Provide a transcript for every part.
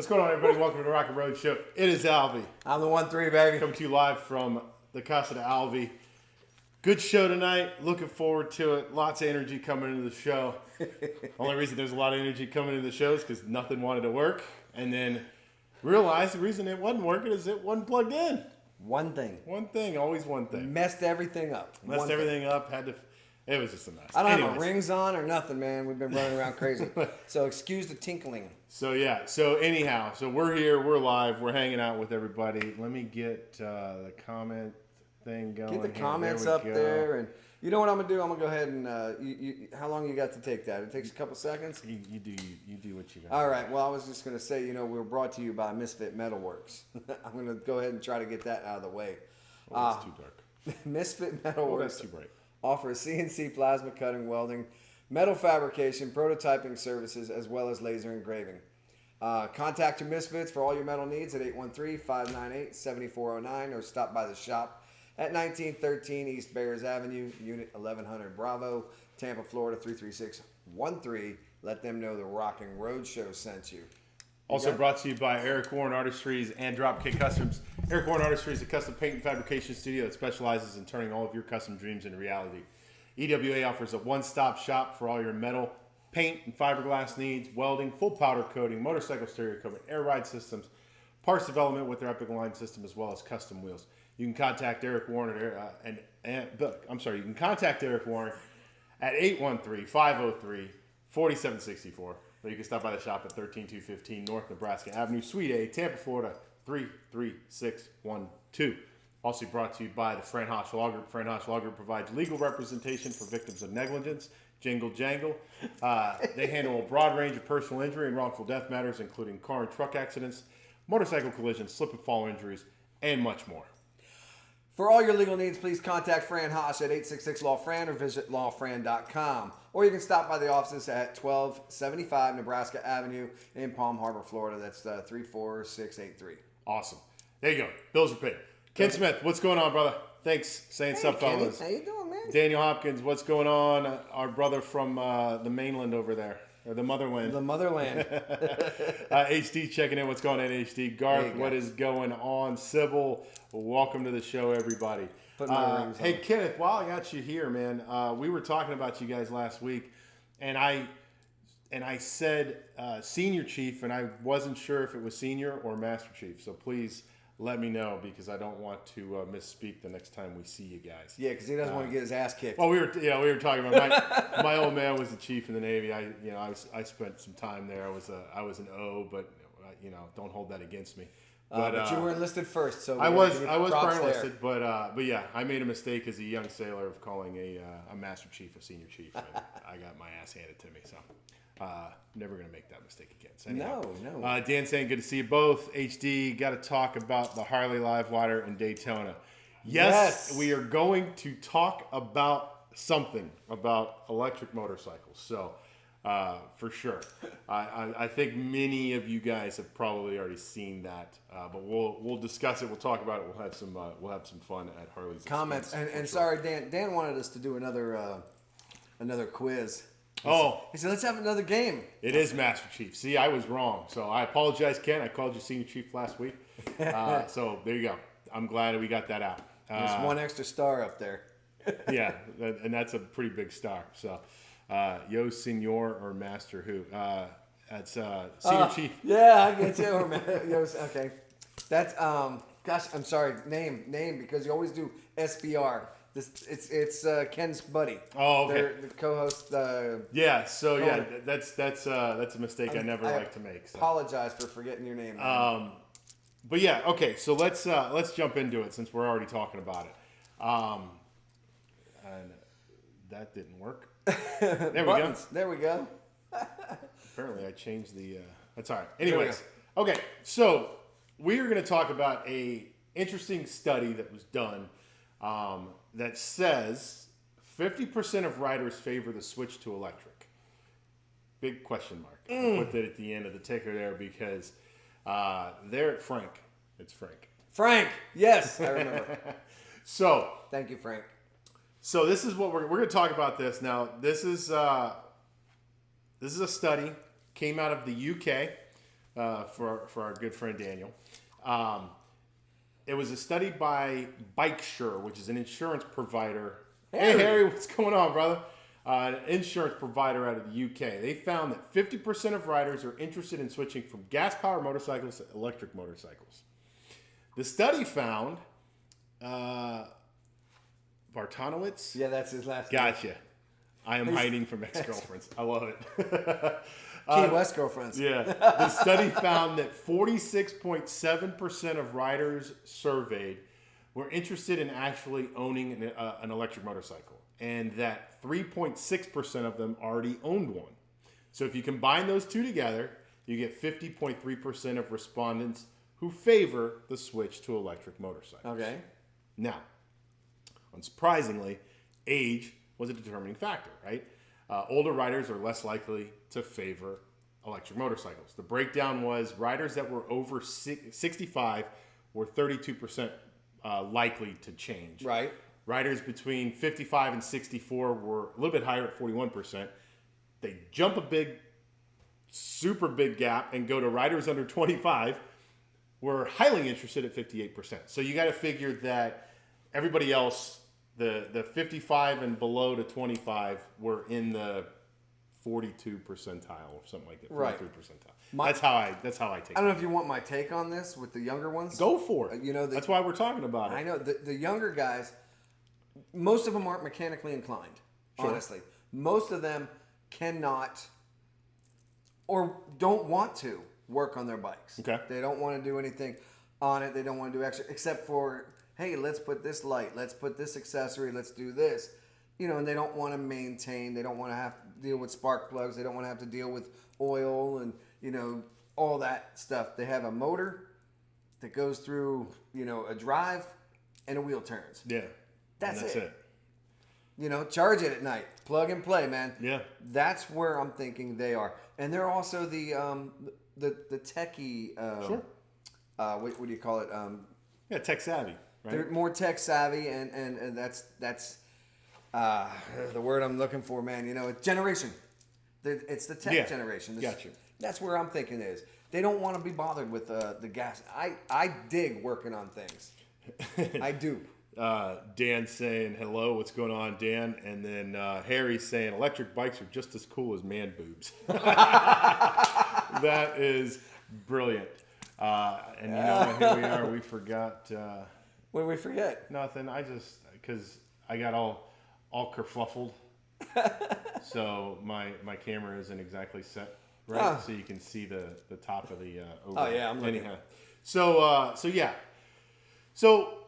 What's going on, everybody? Welcome to the Rockling Road Show. It is Alvie. I'm the 1-3, baby. Coming to you live from the Casa de Alvie. Good show tonight. Looking forward to it. Lots of energy coming into the show. Only reason there's a lot of energy coming into the show is because nothing wanted to work. And then realized the reason it wasn't working is it wasn't plugged in. One thing. One thing. Always one thing. Messed everything up. Messed everything up. It was just a mess. I don't have my rings on or nothing, man. We've been running around crazy. So excuse the tinkling. So yeah. So anyhow, we're here. We're live. We're hanging out with everybody. Let me get the comment thing going. Get the comments up there, and you know what I'm gonna do? I'm gonna go ahead and how long you got to take that? It takes a couple seconds. You do what you got. All right. Well, I was just gonna say, we're brought to you by Misfit Metalworks. I'm gonna go ahead and try to get that out of the way. Oh, it's too dark. Misfit Metalworks. Oh, that's too bright. Offers CNC plasma cutting, welding, metal fabrication, prototyping services, as well as laser engraving. Contact your Misfits for all your metal needs at 813-598-7409 or stop by the shop at 1913 East Bears Avenue, Unit 1100 Bravo, Tampa, Florida 33613. Let them know the Rockling Road Show sent you. Also brought to you by Eric Warren Artistries and Dropkick Customs. Eric Warren Artistries is a custom paint and fabrication studio that specializes in turning all of your custom dreams into reality. EWA offers a one-stop shop for all your metal, paint, and fiberglass needs, welding, full powder coating, motorcycle stereo coating, air ride systems, parts development with their Epic Line system, as well as custom wheels. You can contact Eric Warren you can contact Eric Warren at 813-503-4764. Or you can stop by the shop at 13215 North Nebraska Avenue, Suite A, Tampa, Florida 33612. Also brought to you by the Fran Hosh Law Group. Fran Hosh Law Group provides legal representation for victims of negligence. Jingle jangle. They handle a broad range of personal injury and wrongful death matters, including car and truck accidents, motorcycle collisions, slip and fall injuries, and much more. For all your legal needs, please contact Fran Hosh at 866-LAW-FRAN or visit lawfran.com. Or you can stop by the offices at 1275 Nebraska Avenue in Palm Harbor, Florida. That's 34683. Awesome. There you go. Bills are paid. Ken Smith, what's going on, brother? Thanks. Saying stuff, fellas. How you doing, man? Daniel Hopkins, what's going on? Our brother from the mainland over there. Or the motherland. The motherland. HD checking in. What's going on, HD? Garth, what is going on? Sybil, welcome to the show, everybody. Hey, Kenneth, while I got you here, man, we were talking about you guys last week, and I said senior chief, and I wasn't sure if it was senior or master chief. So please let me know, because I don't want to misspeak the next time we see you guys. Yeah, because he doesn't want to get his ass kicked. Well, we were talking about my old man was the chief in the Navy. I spent some time there. I was an O, but don't hold that against me. But you were enlisted first, so I was prior enlisted, but yeah, I made a mistake as a young sailor of calling a master chief a senior chief, and I got my ass handed to me. So never gonna make that mistake again. So anyhow, no. Dan saying good to see you both. HD, got to talk about the Harley Live Wire in Daytona. Yes, we are going to talk about something about electric motorcycles. So. For sure. I think many of you guys have probably already seen that, but we'll discuss it. We'll talk about it. We'll have some fun at Harley's comments. And sure. Sorry, Dan wanted us to do another quiz. He said, let's have another game. It is Master Chief. See, I was wrong, so I apologize, Ken. I called you Senior Chief last week. So there you go. I'm glad we got that out. There's one extra star up there. Yeah, and that's a pretty big star. So. Yo, Senor or Master Who? That's Senior Chief. Yeah, I get you. Okay. That's gosh, I'm sorry. Name because you always do SBR. It's Ken's buddy. Oh, okay. They're the co-host. Yeah. So yeah, that's a mistake I never like to make. So. Apologize for forgetting your name. But yeah, okay. So let's jump into it since we're already talking about it. And that didn't work. There we go. There we go. Apparently, I changed the. That's all right. Anyways, okay. So we are going to talk about a interesting study that was done that says 50% of riders favor the switch to electric. Big question mark. I put that at the end of the ticker there because they're at Frank. It's Frank. Frank. Yes, I remember. So. Thank you, Frank. So this is what we're going to talk about this. Now, this is a study, came out of the UK. for our good friend Daniel. It was a study by BikeSure, which is an insurance provider. Hey, Harry, what's going on, brother? An insurance provider out of the UK. They found that 50% of riders are interested in switching from gas-powered motorcycles to electric motorcycles. The study found Bartanowitz. Yeah, that's his last name. Gotcha. I am hiding from ex-girlfriends. I love it. Key West girlfriends. Yeah. The study found that 46.7% of riders surveyed were interested in actually owning an electric motorcycle, and that 3.6% of them already owned one. So if you combine those two together, you get 50.3% of respondents who favor the switch to electric motorcycles. Okay. Now, unsurprisingly, age was a determining factor, right? Older riders are less likely to favor electric motorcycles. The breakdown was riders that were over 65 were 32% likely to change. Right. Riders between 55 and 64 were a little bit higher at 41%. They jump a super big gap and go to riders under 25 were highly interested at 58%. So you got to figure that everybody else, the 55 and below to 25 were in the 42 percentile or something like that. 43 Right. percentile. That's how I take it. I don't know if you want my take on this with the younger ones. Go for it. You know, that's why we're talking about it. I know the younger guys, most of them aren't mechanically inclined. Sure. Honestly, most of them cannot or don't want to work on their bikes. Okay. They don't want to do anything on it. They don't want to do extra except for, hey, let's put this light, let's put this accessory, let's do this. You know, and they don't want to maintain. They don't want to have to deal with spark plugs. They don't want to have to deal with oil and, you know, all that stuff. They have a motor that goes through, you know, a drive and a wheel turns. Yeah. That's it. You know, charge it at night. Plug and play, man. Yeah. That's where I'm thinking they are. And they're also the techie. Sure. What do you call it? Yeah, tech savvy. Right? They're more tech savvy, and that's the word I'm looking for, man. You know, it's generation. It's the tech generation. Gotcha. That's where I'm thinking is. They don't want to be bothered with the gas. I dig working on things. I do. Dan saying, hello, what's going on, Dan? And then Harry saying, electric bikes are just as cool as man boobs. That is brilliant. And you know what, here we are. We forgot. What did we forget? Nothing. Because I got all kerfluffled. So my camera isn't exactly set right, so you can see the top of the overlay. Oh yeah, I'm looking. Anyhow. So yeah. So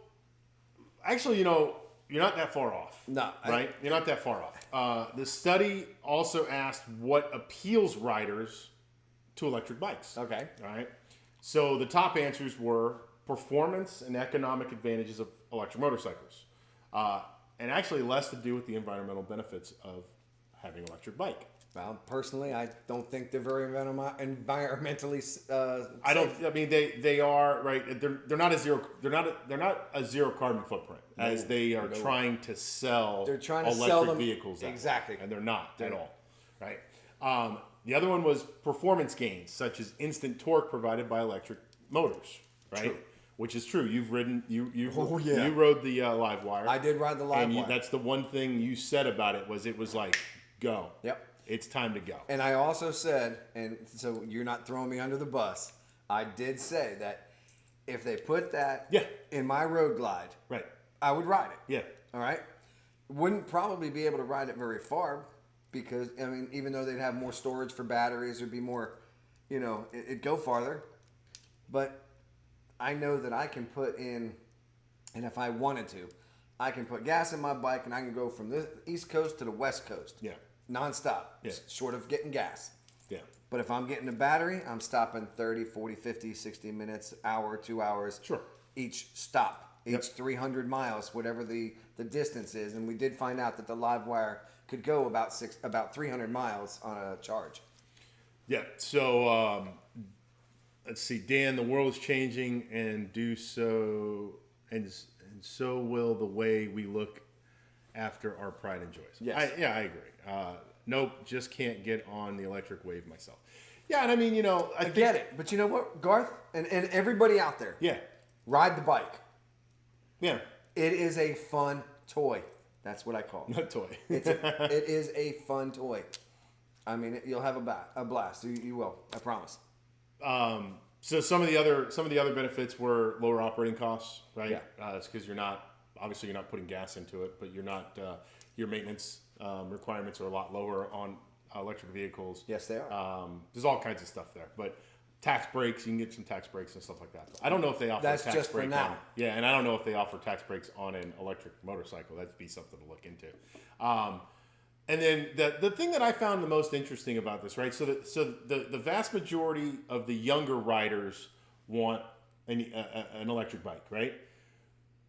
actually, you know, you're not that far off. No. Right? You're not that far off. The study also asked what appeals riders to electric bikes. Okay. All right. So the top answers were performance and economic advantages of electric motorcycles. And actually less to do with the environmental benefits of having an electric bike. Well, personally, I don't think they're very environmentally safe. I mean, they are right. They're not a zero. They're not a zero carbon footprint as they are trying to sell. They're trying to electric sell them vehicles exactly, and they're not at all. Right. The other one was performance gains, such as instant torque provided by electric motors. Right. True. Which is true. You've ridden. You yeah. You rode the live wire. I did ride the live wire. That's the one thing you said about it was like go. Yep. It's time to go. And I also said, and so you're not throwing me under the bus, I did say that if they put that in my road glide, right, I would ride it. Yeah. All right. Wouldn't probably be able to ride it very far because, I mean, even though they'd have more storage for batteries, there'd be more, you know, it'd go farther. But I know that I can put in, and if I wanted to, I can put gas in my bike and I can go from the East Coast to the West Coast. Yeah. Non-stop. Yeah. Short of getting gas. Yeah. But if I'm getting a battery, I'm stopping 30, 40, 50, 60 minutes, hour, 2 hours. Sure. Each stop. Each 300 miles, whatever the distance is. And we did find out that the live wire could go about 300 miles on a charge. Yeah. So let's see, Dan. The world is changing, and so will the way we look after our pride and joys. Yes. I agree. Nope, just can't get on the electric wave myself. Yeah, and I mean, I get it. But you know what, Garth? And everybody out there. Yeah. Ride the bike. Yeah. It is a fun toy. That's what I call it. Not toy. It is a fun toy. I mean, you'll have a blast. You will. I promise. So some of the other benefits were lower operating costs, right? Yeah. It's because you're not putting gas into it, but you're not your maintenance requirements are a lot lower on electric vehicles. Yes, they are. There's all kinds of stuff there, but tax breaks, you can get some tax breaks and stuff like that. I don't know if they offer That's a tax just break for now. yeah, and I don't know if they offer tax breaks on an electric motorcycle. That'd be something to look into. And then the thing that I found the most interesting about this, right? So the vast majority of the younger riders want an electric bike, right?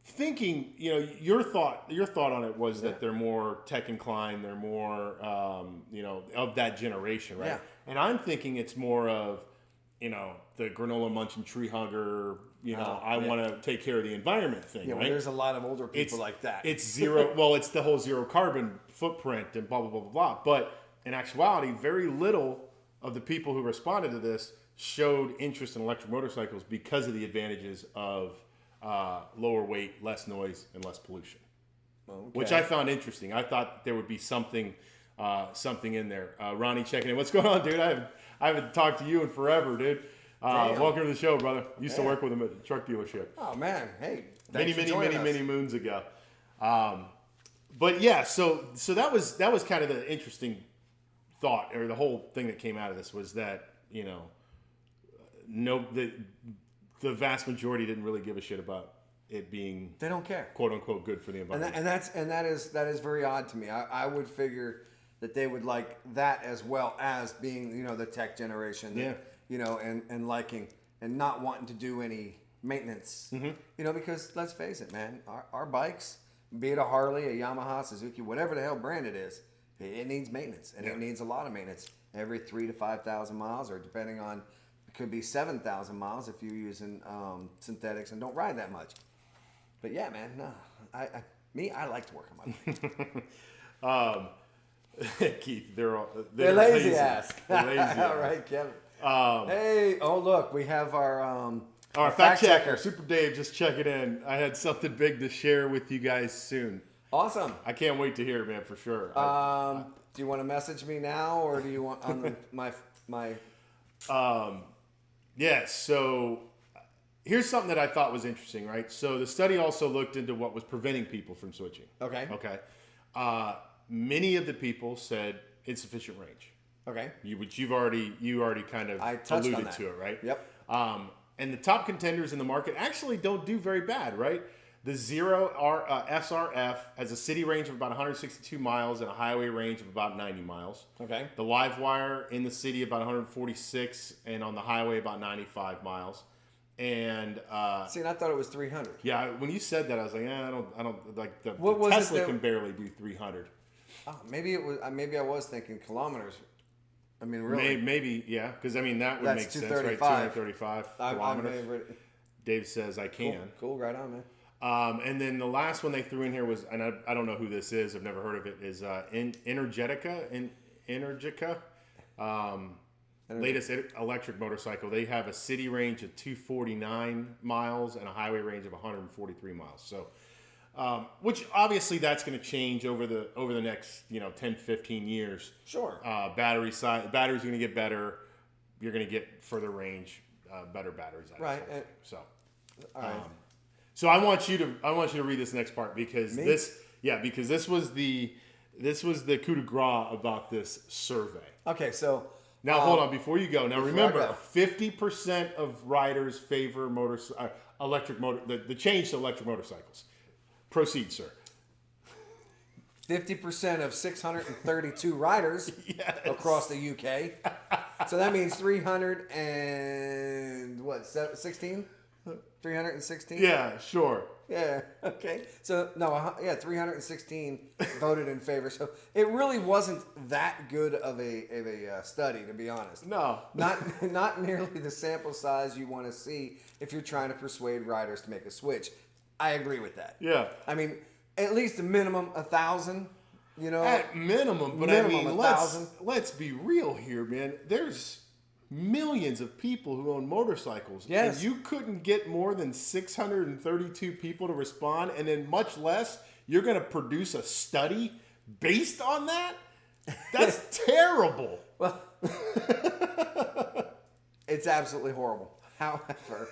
Thinking, your thought on it was that they're more tech inclined, they're more, of that generation, right? Yeah. And I'm thinking it's more of, the granola munching tree hugger, I want to take care of the environment thing, Yeah, right? well, there's a lot of older people like that. It's zero. Well, it's the whole zero carbon footprint and blah, blah, blah, blah, blah. But in actuality, very little of the people who responded to this showed interest in electric motorcycles because of the advantages of lower weight, less noise, and less pollution, which I found interesting. I thought there would be something in there. Ronnie checking in. What's going on, dude? I haven't talked to you in forever, dude. Welcome to the show, brother. Used to work with him at the truck dealership. Oh man, hey, many moons ago. But yeah, so that was kind of the interesting thought, or the whole thing that came out of this was that the vast majority didn't really give a shit about it being they don't care, quote unquote, good for the environment. And that is very odd to me. I would figure that they would like that as well as being the tech generation. Yeah. And liking and not wanting to do any maintenance. Mm-hmm. Because let's face it, man, our bikes, be it a Harley, a Yamaha, Suzuki, whatever the hell brand it is, it needs maintenance, and it needs a lot of maintenance every 3,000 to 5,000 miles, or depending on, it could be 7,000 miles if you're using synthetics and don't ride that much. But yeah, man, no, I like to work on my bike. Keith, they're lazy ass. They're lazy ass. All right, Kevin. Hey, look, we have our fact checker, Super Dave, just check it in. I had something big to share with you guys soon. Awesome. I can't wait to hear it, man, for sure. Do you want to message me now, or do you want on my? Yeah. So here's something that I thought was interesting, right? So the study also looked into what was preventing people from switching. Okay. Many of the people said insufficient range. Okay. Which you already kind of alluded to it, right? Yep. And the top contenders in the market actually don't do very bad, right? The Zero SRF has a city range of about 162 miles and a highway range of about 90 miles. Okay. The Livewire in the city about 146 and on the highway about 95 miles. And see, and I thought it was 300. Yeah, when you said that, I was like, I don't like the was Tesla it can barely do 300. Oh, maybe it was. Maybe I was thinking kilometers. I mean, really? Maybe, yeah, because that would make sense, right? 235 kilometers. Dave says I can. Cool, right on, man. And then the last one they threw in here was, and I don't know who this is. I've never heard of it. Is Energica? Latest electric motorcycle. They have a city range of 249 miles and a highway range of 143 miles. So, which obviously that's going to change over the next 10, 15 years. Sure. Battery's going to get better. You're going to get further range, better batteries. Right. So, all right. So I want you to read this next part because this was the coup de grace about this survey. Okay, so now hold on before you go. Now remember, 50% of riders favor the change to electric motorcycles. Proceed, sir. 50% of 632 riders across the UK. So that means 316? 316? Yeah, sure. Yeah, okay. So, 316 voted in favor. So it really wasn't that good of a study, to be honest. No. Not nearly the sample size you want to see if you're trying to persuade riders to make a switch. I agree with that. Yeah. I mean, at least a minimum 1,000, At minimum, but minimum, I mean, let's be real here, man. There's millions of people who own motorcycles. Yes. And you couldn't get more than 632 people to respond, and then much less, you're going to produce a study based on that? That's terrible. Well, it's absolutely horrible. However,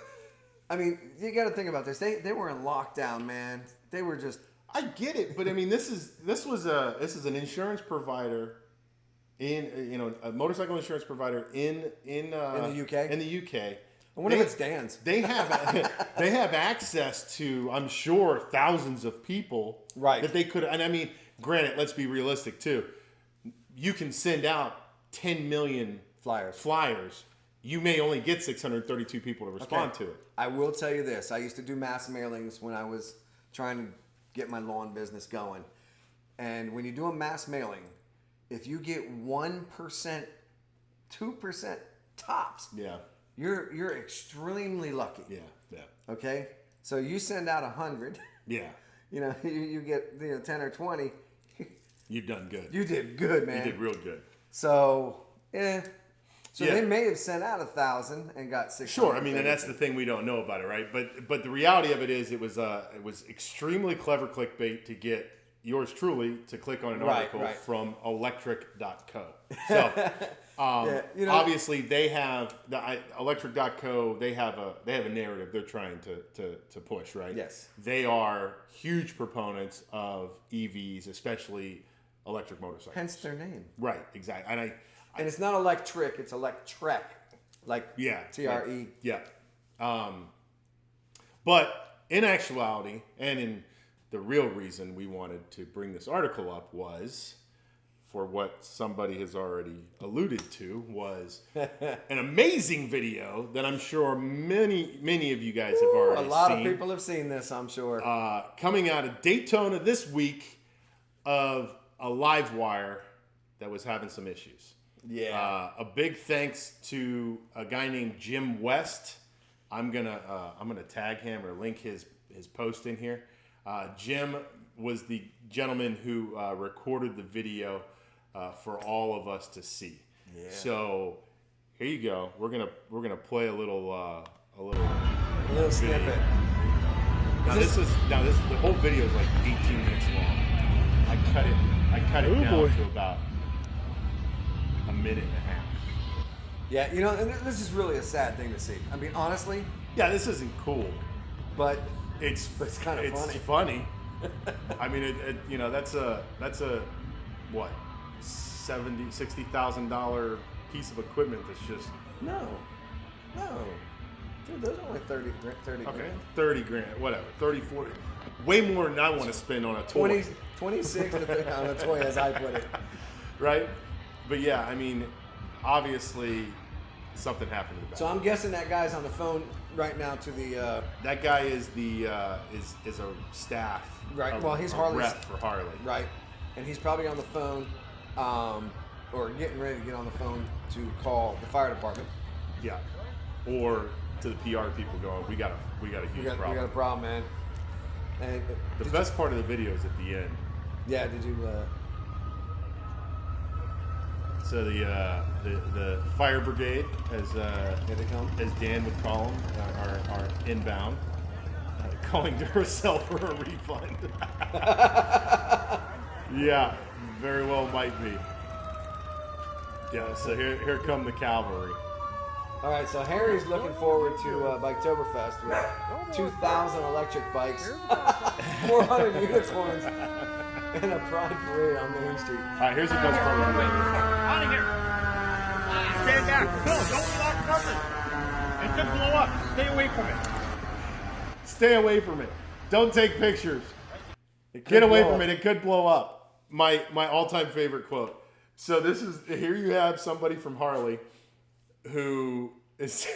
I mean, you got to think about this. They were in lockdown, man. They were just. I get it, but I mean, this is an insurance provider a motorcycle insurance provider in the UK. In the UK. I wonder if it's Dan's. They have access to, I'm sure, thousands of people. Right. That they could, and I mean, granted, let's be realistic too. You can send out 10 million flyers. You may only get 632 people to respond to it. I will tell you this. I used to do mass mailings when I was trying to get my lawn business going. And when you do a mass mailing, if you get 1%, 2% tops, you're extremely lucky. Yeah. Okay? So you send out 100. Yeah. You get 10 or 20. You've done good. You did good, man. You did real good. So, So they may have sent out 1,000 and got 600. Sure, I mean, and that's the thing we don't know about it, right? But the reality of it is, it was extremely clever clickbait to get yours truly to click on an article from electric.co. So obviously they have electric.co. They have a narrative they're trying to push, right? Yes, they are huge proponents of EVs, especially electric motorcycles. Hence their name. Right, exactly, and it's not electric; it's electrek, like TRE. Yeah. But in actuality, and in the real reason we wanted to bring this article up was for what somebody has already alluded to, was an amazing video that I'm sure many of you guys have already seen. A lot of people have seen this, I'm sure. Coming out of Daytona this week of a live wire that was having some issues. Yeah. A big thanks to a guy named Jim West. I'm gonna tag him or link his post in here. Jim was the gentleman who recorded the video for all of us to see. Yeah. So here you go. We're gonna play a little snippet. Now this is the whole video is like 18 minutes long. I cut it down to about a minute and a half. Yeah, and this is really a sad thing to see. I mean, honestly. Yeah, this isn't cool, but it's kind of funny. It's funny. I mean, that's a what, $60,000 piece of equipment that's just no, dude, those are only 30 okay, grand. 30 grand, whatever, 30, 40, way more than I want to spend on a toy. 26 on a toy, as I put it. Right, but yeah, I mean, obviously something happened to the back. So I'm guessing that guy's on the phone right now to the. That guy is the is a staff. Right. Well, he's Harley's rep for Harley. Right, and he's probably on the phone, or getting ready to get on the phone to call the fire department. Yeah, or to the PR people going, we got a huge problem. We got a problem, man. And the best part of the video is at the end. Yeah. Did you? So the fire brigade, as Dan would call them, are inbound, calling Duracell for a refund. Yeah, very well might be. Yeah, so here come the cavalry. All right, so Harry's looking forward to Biketoberfest with 2,000 electric bikes, 400 unicorns, and a pride parade on Main Street. All right, here's the best part of the video. Out of here! Stand back! No, don't lock nothing! It could blow up. Stay away from it. Stay away from it. Don't take pictures. Get away from it. It could blow up. My all-time favorite quote. So here you have somebody from Harley who is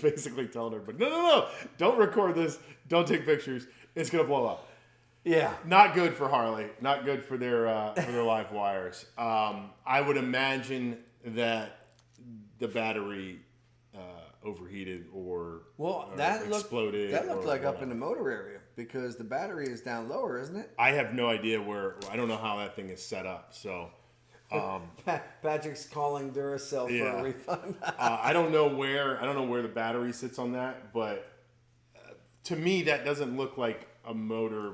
basically telling everybody, no, don't record this. Don't take pictures. It's going to blow up. Yeah. Not good for Harley. Not good for their live wires. I would imagine that the battery overheated or exploded. That looked like up in the motor area because the battery is down lower, isn't it? I have no idea where. I don't know how that thing is set up. So Patrick's calling Duracell for a refund. I don't know where the battery sits on that, but to me that doesn't look like a motor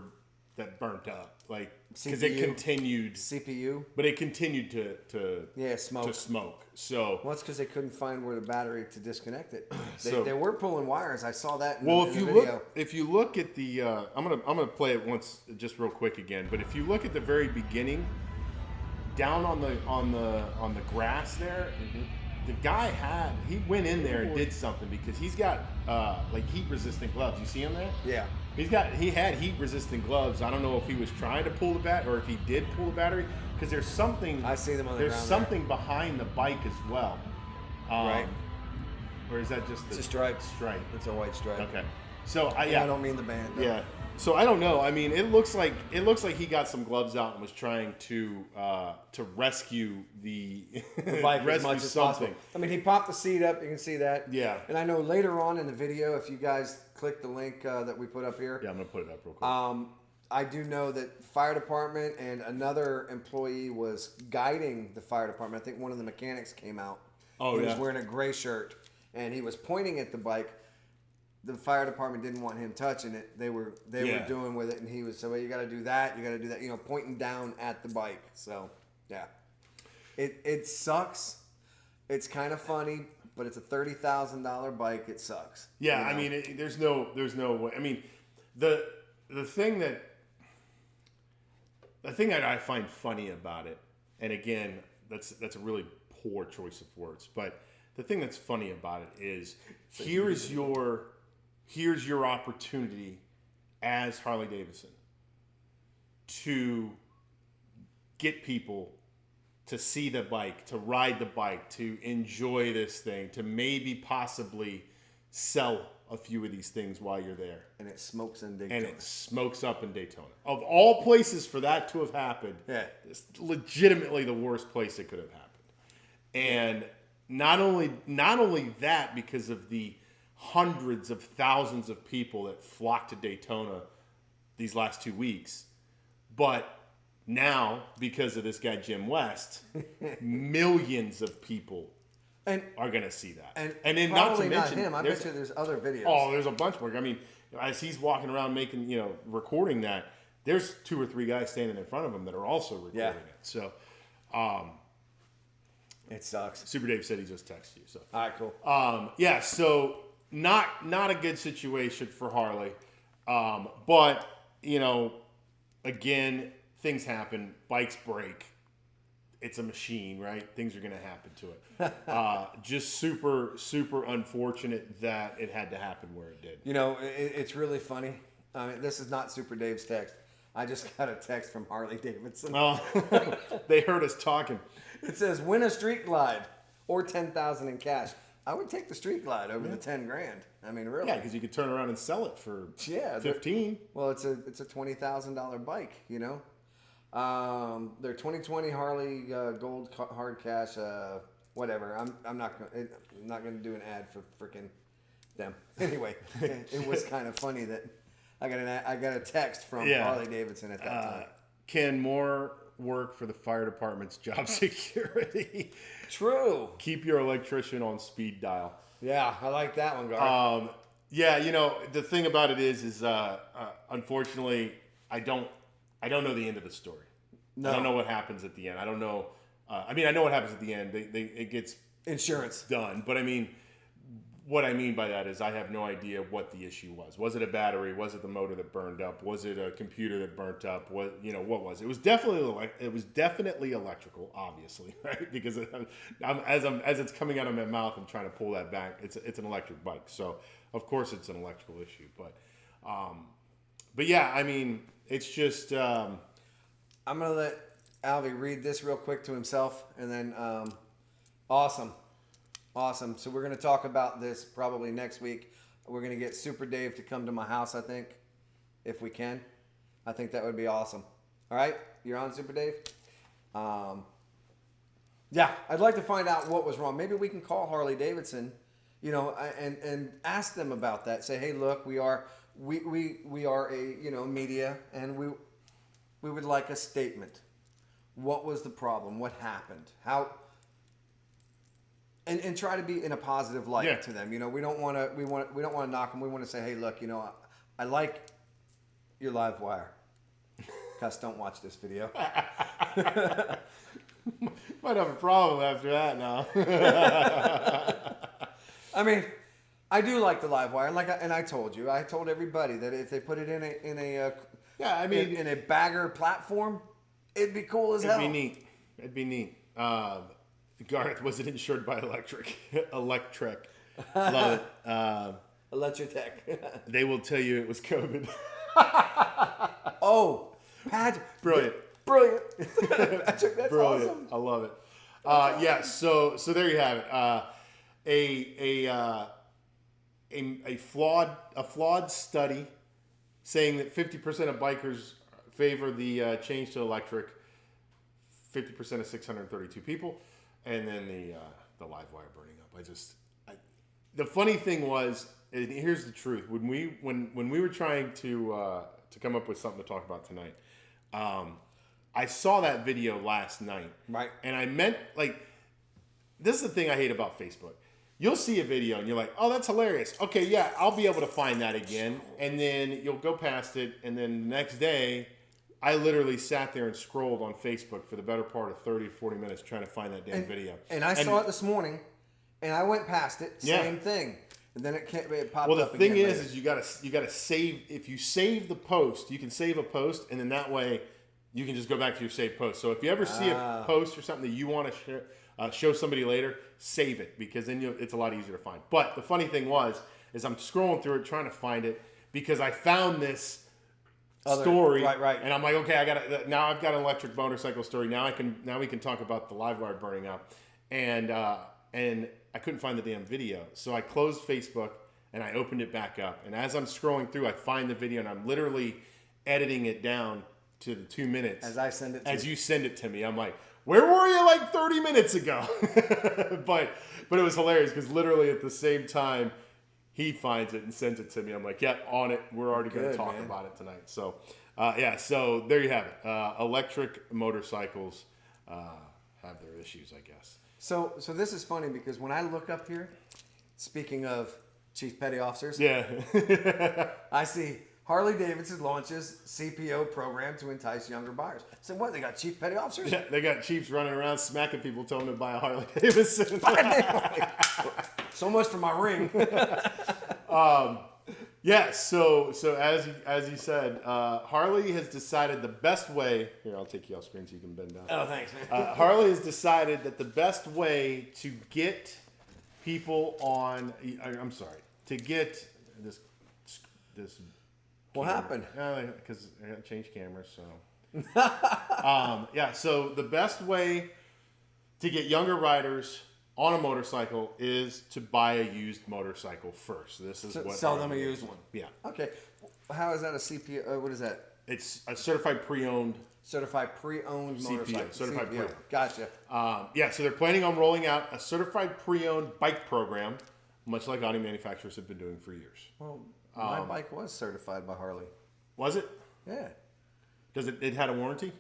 that burnt up, like because it continued CPU, but it continued to smoke. So well, that's because they couldn't find where the battery to disconnect it. They were pulling wires. I saw that. In the video. If you look at the, I'm gonna play it once just real quick again. But if you look at the very beginning, down on the grass there, the guy went in there and did something because he's got like heat resistant gloves. You see him there? Yeah. He had heat resistant gloves. I don't know if he was trying to pull the bat or if he did pull the battery because there's something. I see them on the There's ground something behind the bike as well. Right. Or is that just it's a stripe? Stripe. It's a white stripe. Okay. So I don't mean the band. No. Yeah. So I don't know. I mean, it looks like he got some gloves out and was trying to rescue the bike as much as possible. I mean, he popped the seat up. You can see that. Yeah. And I know later on in the video, if you guys click the link that we put up here. Yeah, I'm gonna put it up real quick. I do know that the fire department and another employee was guiding the fire department. I think one of the mechanics came out. Oh, He was wearing a gray shirt and he was pointing at the bike. The fire department didn't want him touching it. They were doing with it, and he was so, well, you got to do that. You got to do that. You know, pointing down at the bike. So yeah, it sucks. It's kind of funny, but it's a $30,000 bike. It sucks. Yeah, you know? I mean, there's no way. I mean, the thing that I find funny about it, and again, that's a really poor choice of words, but the thing that's funny about it is here's your opportunity as Harley-Davidson to get people to see the bike, to ride the bike, to enjoy this thing, to maybe possibly sell a few of these things while you're there. And it smokes in Daytona. And it smokes up in Daytona. Of all places for that to have happened, it's legitimately the worst place it could have happened. And not only that, because of the hundreds of thousands of people that flocked to Daytona these last 2 weeks, but now because of this guy Jim West, millions of people are going to see that. And then not to mention him. I bet you there's other videos. Oh, there's a bunch more. I mean, as he's walking around recording that, there's 2 or 3 guys standing in front of him that are also recording it. So, it sucks. Super Dave said he just texted you. So, all right, cool. So not a good situation for Harley. But again, things happen. Bikes break. It's a machine, right? Things are going to happen to it. Just super, super unfortunate that it had to happen where it did. It's really funny. I mean, this is not Super Dave's text. I just got a text from Harley-Davidson. Oh, they heard us talking. It says, win a street glide or $10,000 in cash. I would take the street glide over the $10,000. I mean, really? Yeah, because you could turn around and sell it for $15,000. Well, it's a $20,000 bike. They're 2020 Harley gold hard cash. Whatever. I'm not gonna do an ad for freaking them. Anyway, it was kind of funny that I got a text from Harley-Davidson at that time. Can more work for the fire department's job security? True. Keep your electrician on speed dial. Yeah, I like that one, Gar. The thing about it is unfortunately, I don't know the end of the story. No. I don't know what happens at the end. I don't know. I know what happens at the end. It gets insurance done. But what I mean by that is I have no idea what the issue was. Was it a battery? Was it the motor that burned up? Was it a computer that burnt up? What was it? It was definitely electrical, obviously, right? Because as it's coming out of my mouth, I'm trying to pull that back. It's an electric bike, so of course it's an electrical issue. But yeah, I mean, it's just. I'm gonna let Alvie read this real quick to himself, and then awesome. So we're going to talk about this probably next week. We're going to get Super Dave to come to my house, I think, if we can. I think that would be awesome. All right? You're on, Super Dave? Yeah, I'd like to find out what was wrong. Maybe we can call Harley-Davidson, and ask them about that. Say, hey, look, we are a, media, and we would like a statement. What was the problem? What happened? How? And try to be in a positive light to them. You know, we don't want to knock them. We want to say, hey, look, you know, I like your live wire. Cuss, don't watch this video. Might have a problem after that now. I mean, I do like the live wire, and I told everybody that if they put it in a bagger platform, it'd be cool as hell. It'd be neat. Gareth, was it insured by Electric? Electric. Love it. Electrotech. They will tell you it was COVID. Oh, Pat. Brilliant. Patrick, that's Brilliant. awesome. I love it. Yeah, so there you have it. A flawed study saying that 50% of bikers favor the change to electric. 50% of 632 people, and then the live wire burning up. The funny thing was, and here's the truth: when we were trying to come up with something to talk about tonight, I saw that video last night, right? And I meant, like, this is the thing I hate about Facebook. You'll see a video and you're like, oh, that's hilarious. Okay, yeah, I'll be able to find that again, and then you'll go past it, and then the next day, I literally sat there and scrolled on Facebook for the better part of 30 to 40 minutes trying to find that damn video. And I saw it this morning, and I went past it. Same thing. And then it popped up. Well, the thing again is you gotta save. If you save the post, you can save a post, and then that way you can just go back to your saved post. So if you ever see a post or something that you want to show somebody later, save it, because then it's a lot easier to find. But the funny thing is I'm scrolling through it trying to find it because I found this story, right, and I'm like, okay, I've got an electric motorcycle story. Now we can talk about the live wire burning up, and I couldn't find the damn video, so I closed Facebook and I opened it back up. And as I'm scrolling through, I find the video, and I'm literally editing it down to the 2 minutes as I send it. You send it to me, I'm like, where were you like 30 minutes ago? but it was hilarious because literally at the same time, he finds it and sends it to me. I'm like, yep, on it. We're already going to talk about it tonight. So, so there you have it. Electric motorcycles have their issues, I guess. So this is funny because when I look up here, speaking of Chief Petty Officers, I see Harley-Davidson launches CPO program to entice younger buyers. So what, they got Chief Petty Officers? Yeah, they got chiefs running around smacking people, telling them to buy a Harley-Davidson. So much for my ring. So as you said, Harley has decided the best way. Here, I'll take you off screen so you can bend down. Oh, thanks, man. Harley has decided that the best way to get people on. I'm sorry, to get this. What happened? Because I got to change cameras. So, So the best way to get younger riders on a motorcycle is to buy a used motorcycle first. This is what sell them a used one. Yeah. Okay. How is that a CPO? What is that? It's a certified pre-owned. Certified pre-owned CPO, motorcycle. certified CPO. pre-owned. Gotcha. So they're planning on rolling out a certified pre-owned bike program, much like auto manufacturers have been doing for years. Well, my bike was certified by Harley. Was it? Yeah. It had a warranty?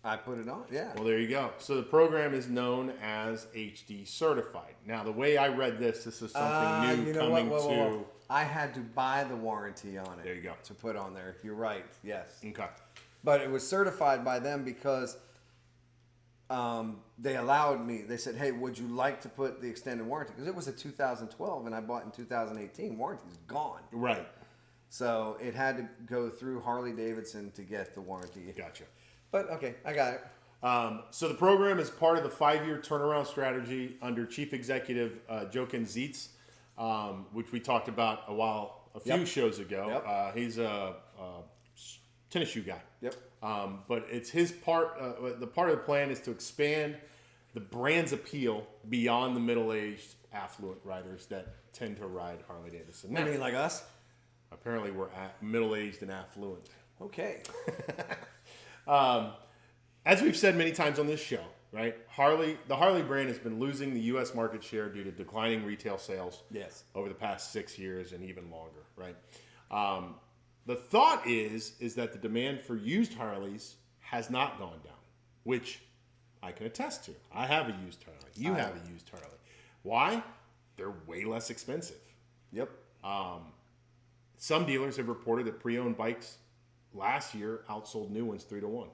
I put it on, yeah. Well, there you go. So the program is known as HD certified. Now, the way I read this is something new coming to. I had to buy the warranty on it. There you go. To put on there. You're right. Yes. Okay. But it was certified by them because they allowed me. They said, "Hey, would you like to put the extended warranty?" Because it was a 2012, and I bought in 2018. Warranty's gone. Right. So it had to go through Harley-Davidson to get the warranty. Gotcha. But okay, I got it. So the program is part of the 5-year turnaround strategy under Chief Executive Jochen Zietz, which we talked about a few shows ago. Yep. He's a tennis shoe guy. Yep. But it's his part. The part of the plan is to expand the brand's appeal beyond the middle-aged, affluent riders that tend to ride Harley-Davidson. You mean like us? Apparently, we're middle-aged and affluent. Okay. As we've said many times on this show, right? The Harley brand has been losing the U.S. market share due to declining retail sales. Yes. Over the past 6 years and even longer, right? The thought is that the demand for used Harleys has not gone down, which I can attest to. I have a used Harley. You have a used Harley. Why? They're way less expensive. Yep. Some dealers have reported that pre-owned bikes last year outsold new ones 3-1.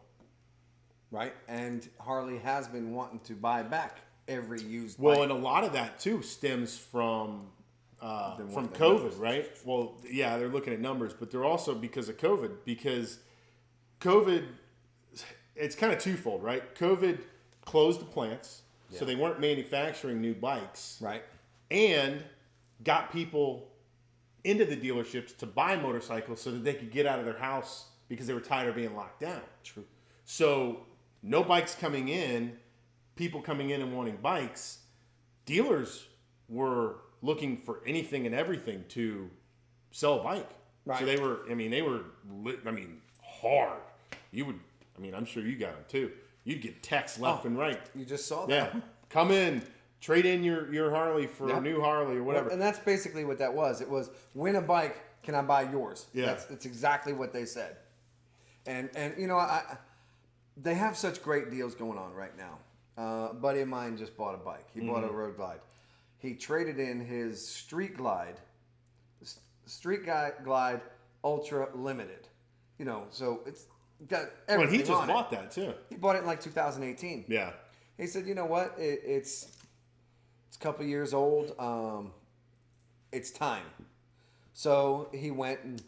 Right, and Harley has been wanting to buy back every used Well, bike. and a lot of that too stems from wanting the COVID, numbers. right? Well, yeah, they're looking at numbers, but they're also because of COVID. Because COVID, it's kind of twofold, right? COVID closed the plants, so they weren't manufacturing new bikes, Right. and got people into the dealerships to buy motorcycles so that they could get out of their house because they were tired of being locked down. True. So no bikes coming in, people coming in and wanting bikes. Dealers were looking for anything and everything to sell a bike. Right. So they were hard. You would, I'm sure you got them too. You'd get texts left and right. You just saw Yeah, that. come in, trade in your Harley for a new Harley or whatever. And that's basically what that was. It was, win a bike, can I buy yours? Yeah. That's exactly what they said. And you know, they have such great deals going on right now. A buddy of mine just bought a bike. He bought a Road Glide. He traded in his Street Glide Ultra Limited. You know, so it's got everything Well, he just on it. bought that too. He bought it in like 2018. Yeah. He said, you know what? It's a couple years old. It's time. So he went and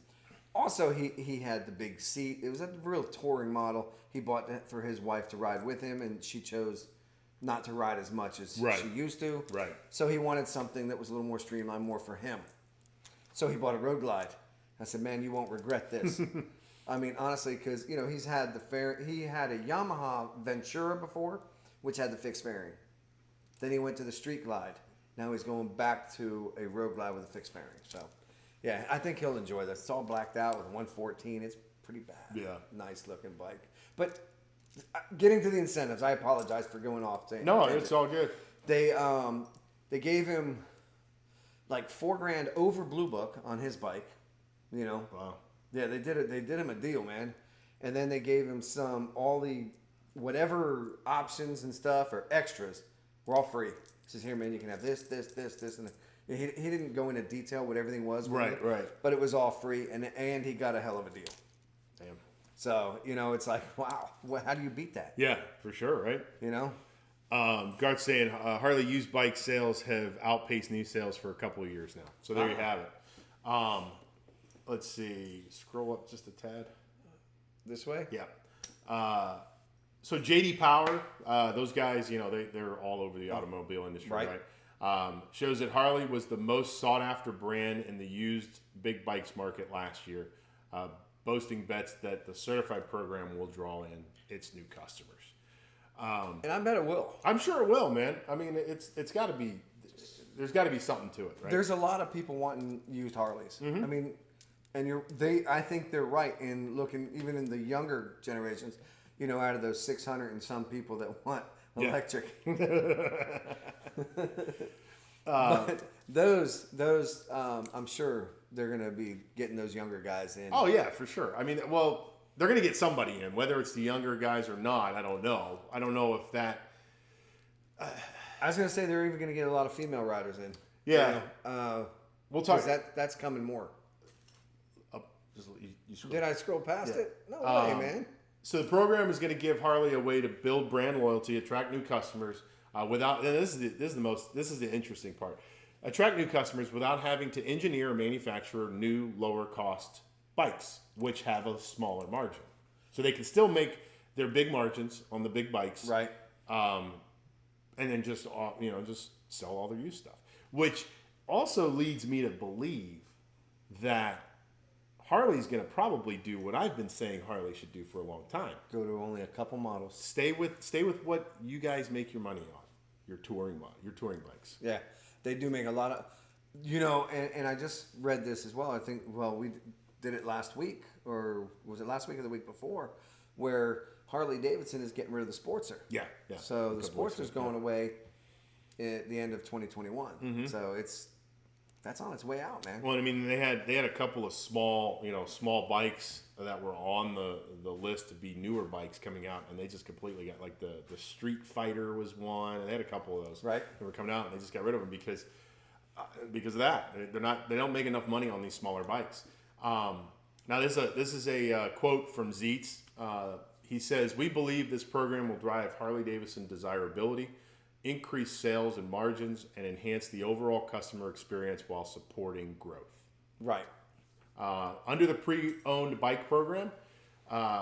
also he had the big seat. It was a real touring model. He bought that for his wife to ride with him, and she chose not to ride as much as she used to. Right. So he wanted something that was a little more streamlined, more for him. So he bought a Road Glide. I said, man, you won't regret this. I mean, honestly, because you know he had a Yamaha Ventura before, which had the fixed fairing. Then he went to the Street Glide. Now he's going back to a Road Glide with a fixed fairing. So, yeah, I think he'll enjoy this. It's all blacked out with 114. It's pretty bad. Yeah. Nice looking bike. But getting to the incentives, I apologize for going off. No, it's all good. They gave him like $4,000 over Blue Book on his bike. You know. Wow. Yeah, they did it. They did him a deal, man. And then they gave him all the whatever options and stuff or extras were all free. He says, here, man, you can have this, and he didn't go into detail what everything was. Right. But it was all free, and he got a hell of a deal. Damn. So, you know, it's like, wow, how do you beat that? Yeah, for sure, right? You know? Garth's saying Harley used bike sales have outpaced new sales for a couple of years now. So there you have it. Let's see. Scroll up just a tad. This way? Yeah. So JD Power, those guys, you know, they're all over the automobile industry, right? Shows that Harley was the most sought after brand in the used big bikes market last year, boasting bets that the certified program will draw in its new customers. And I bet it will. I'm sure it will, man. I mean, it's got to be. There's got to be something to it, right? There's a lot of people wanting used Harleys. I mean, and I think they're right in looking even in the younger generations. You know, out of those 600 and some people that want electric, but those I'm sure they're going to be getting those younger guys in. Oh yeah, for sure. I mean, well, they're going to get somebody in, whether it's the younger guys or not. I don't know. I don't know if that. I was going to say they're even going to get a lot of female riders in. Yeah. We'll talk. That's coming more. You scroll. Did I scroll past it? No way, man. So the program is going to give Harley a way to build brand loyalty, attract new customers without. And this is the interesting part. Attract new customers without having to engineer or manufacture new, lower cost bikes, which have a smaller margin. So they can still make their big margins on the big bikes, Right. And then just sell all their used stuff, which also leads me to believe that Harley's going to probably do what I've been saying Harley should do for a long time. Go to only a couple models. Stay with what you guys make your money on, your touring bikes. Yeah, they do make a lot of, you know, and I just read this as well. I think, well, we did it last week, or was it last week or the week before, where Harley-Davidson is getting rid of the Sportster. Yeah. So the Sportster's going away at the end of 2021. So it's That's on its way out, man. Well, I mean, they had a couple of small bikes that were on the list to be newer bikes coming out, and they just completely got, like, the Street Fighter was one, and they had a couple of those Right. that were coming out, and they just got rid of them because of that. They don't make enough money on these smaller bikes. Now this is a quote from Zeitz. He says, "We believe this program will drive Harley-Davidson desirability, increase sales and margins, and enhance the overall customer experience while supporting growth." Right. Under the pre-owned bike program,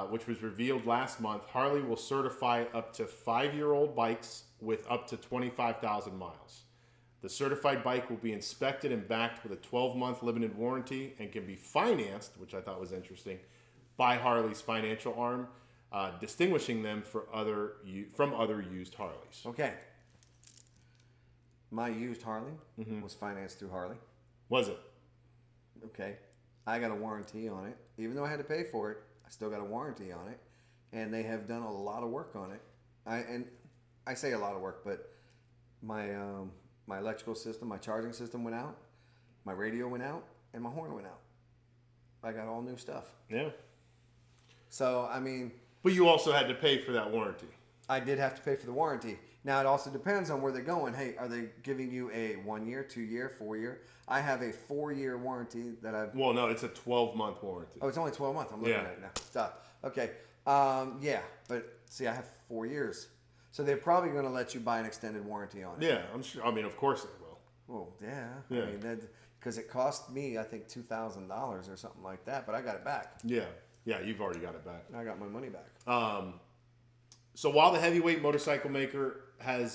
which was revealed last month, Harley will certify up to 5-year-old bikes with up to 25,000 miles. The certified bike will be inspected and backed with a 12-month limited warranty and can be financed, which I thought was interesting, by Harley's financial arm, distinguishing them from other used Harleys. Okay. My used Harley was financed through Harley. Was it? Okay. I got a warranty on it. Even though I had to pay for it, I still got a warranty on it. And they have done a lot of work on it. I say a lot of work, but my electrical system, my charging system went out, my radio went out, and my horn went out. I got all new stuff. Yeah. So, I mean... But you also had to pay for that warranty. I did have to pay for the warranty. Now, it also depends on where they're going. Hey, are they giving you a 1 year, 2 year, 4 year? I have a 4-year warranty that I've... Well, no, it's a 12-month warranty. Oh, it's only 12 months. I'm looking at it now. Stop. Okay. Yeah, but see, I have 4 years. So they're probably going to let you buy an extended warranty on it. Yeah, I'm sure. I mean, of course they will. Well, yeah. Yeah. I mean, because it cost me, I think, $2,000 or something like that, but I got it back. Yeah. Yeah, you've already got it back. I got my money back. So while the heavyweight motorcycle maker has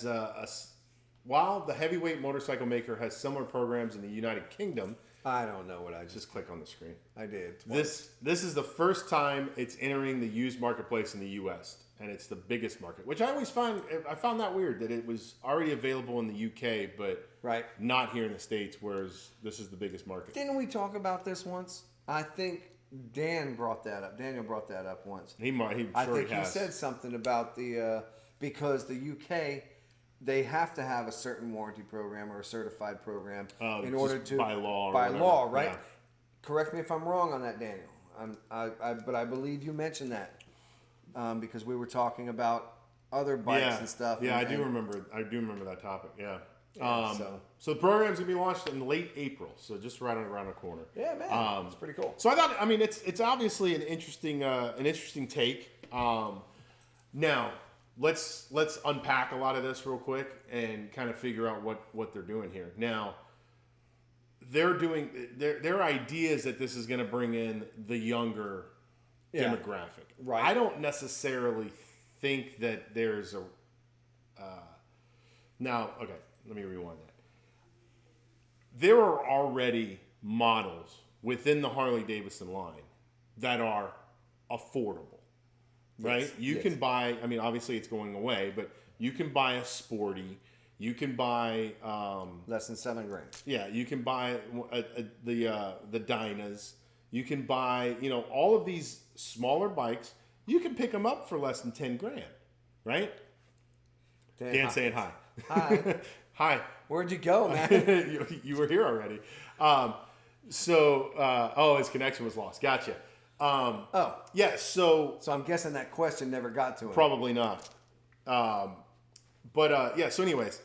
similar programs in the United Kingdom, I don't know what I just... just click on the screen. I did. This is the first time it's entering the used marketplace in the U.S. and it's the biggest market, which I found that weird that it was already available in the UK, but not here in the States. Whereas this is the biggest market. Didn't we talk about this once? I think Daniel brought that up once. I think he said something about the because the UK, they have to have a certain warranty program or a certified program in order to by law. Right? Yeah. Correct me if I'm wrong on that, Daniel. But I believe you mentioned that because we were talking about other bikes and stuff. Yeah, I do remember that topic. Yeah. So the program's gonna be launched in late April, so just right around the corner. Yeah, man, it's pretty cool. So I thought, I mean, it's obviously an interesting take. Now let's unpack a lot of this real quick and kind of figure out what they're doing here. Now they're doing their ideas that this is going to bring in the younger demographic. Right. I don't necessarily think that there's a now. Okay, let me rewind that. There are already models within the Harley-Davidson line that are affordable, right? Yes. You can buy, I mean, obviously it's going away, but you can buy a Sporty. You can buy... less than $7,000. Yeah, you can buy the Dynas. You can buy, all of these smaller bikes. You can pick them up for less than $10,000, right? Dan saying hi. Hi. Hi. Where'd you go, man? you were here already. His connection was lost. Gotcha. Yeah, so I'm guessing that question never got to him. Probably not. So anyways,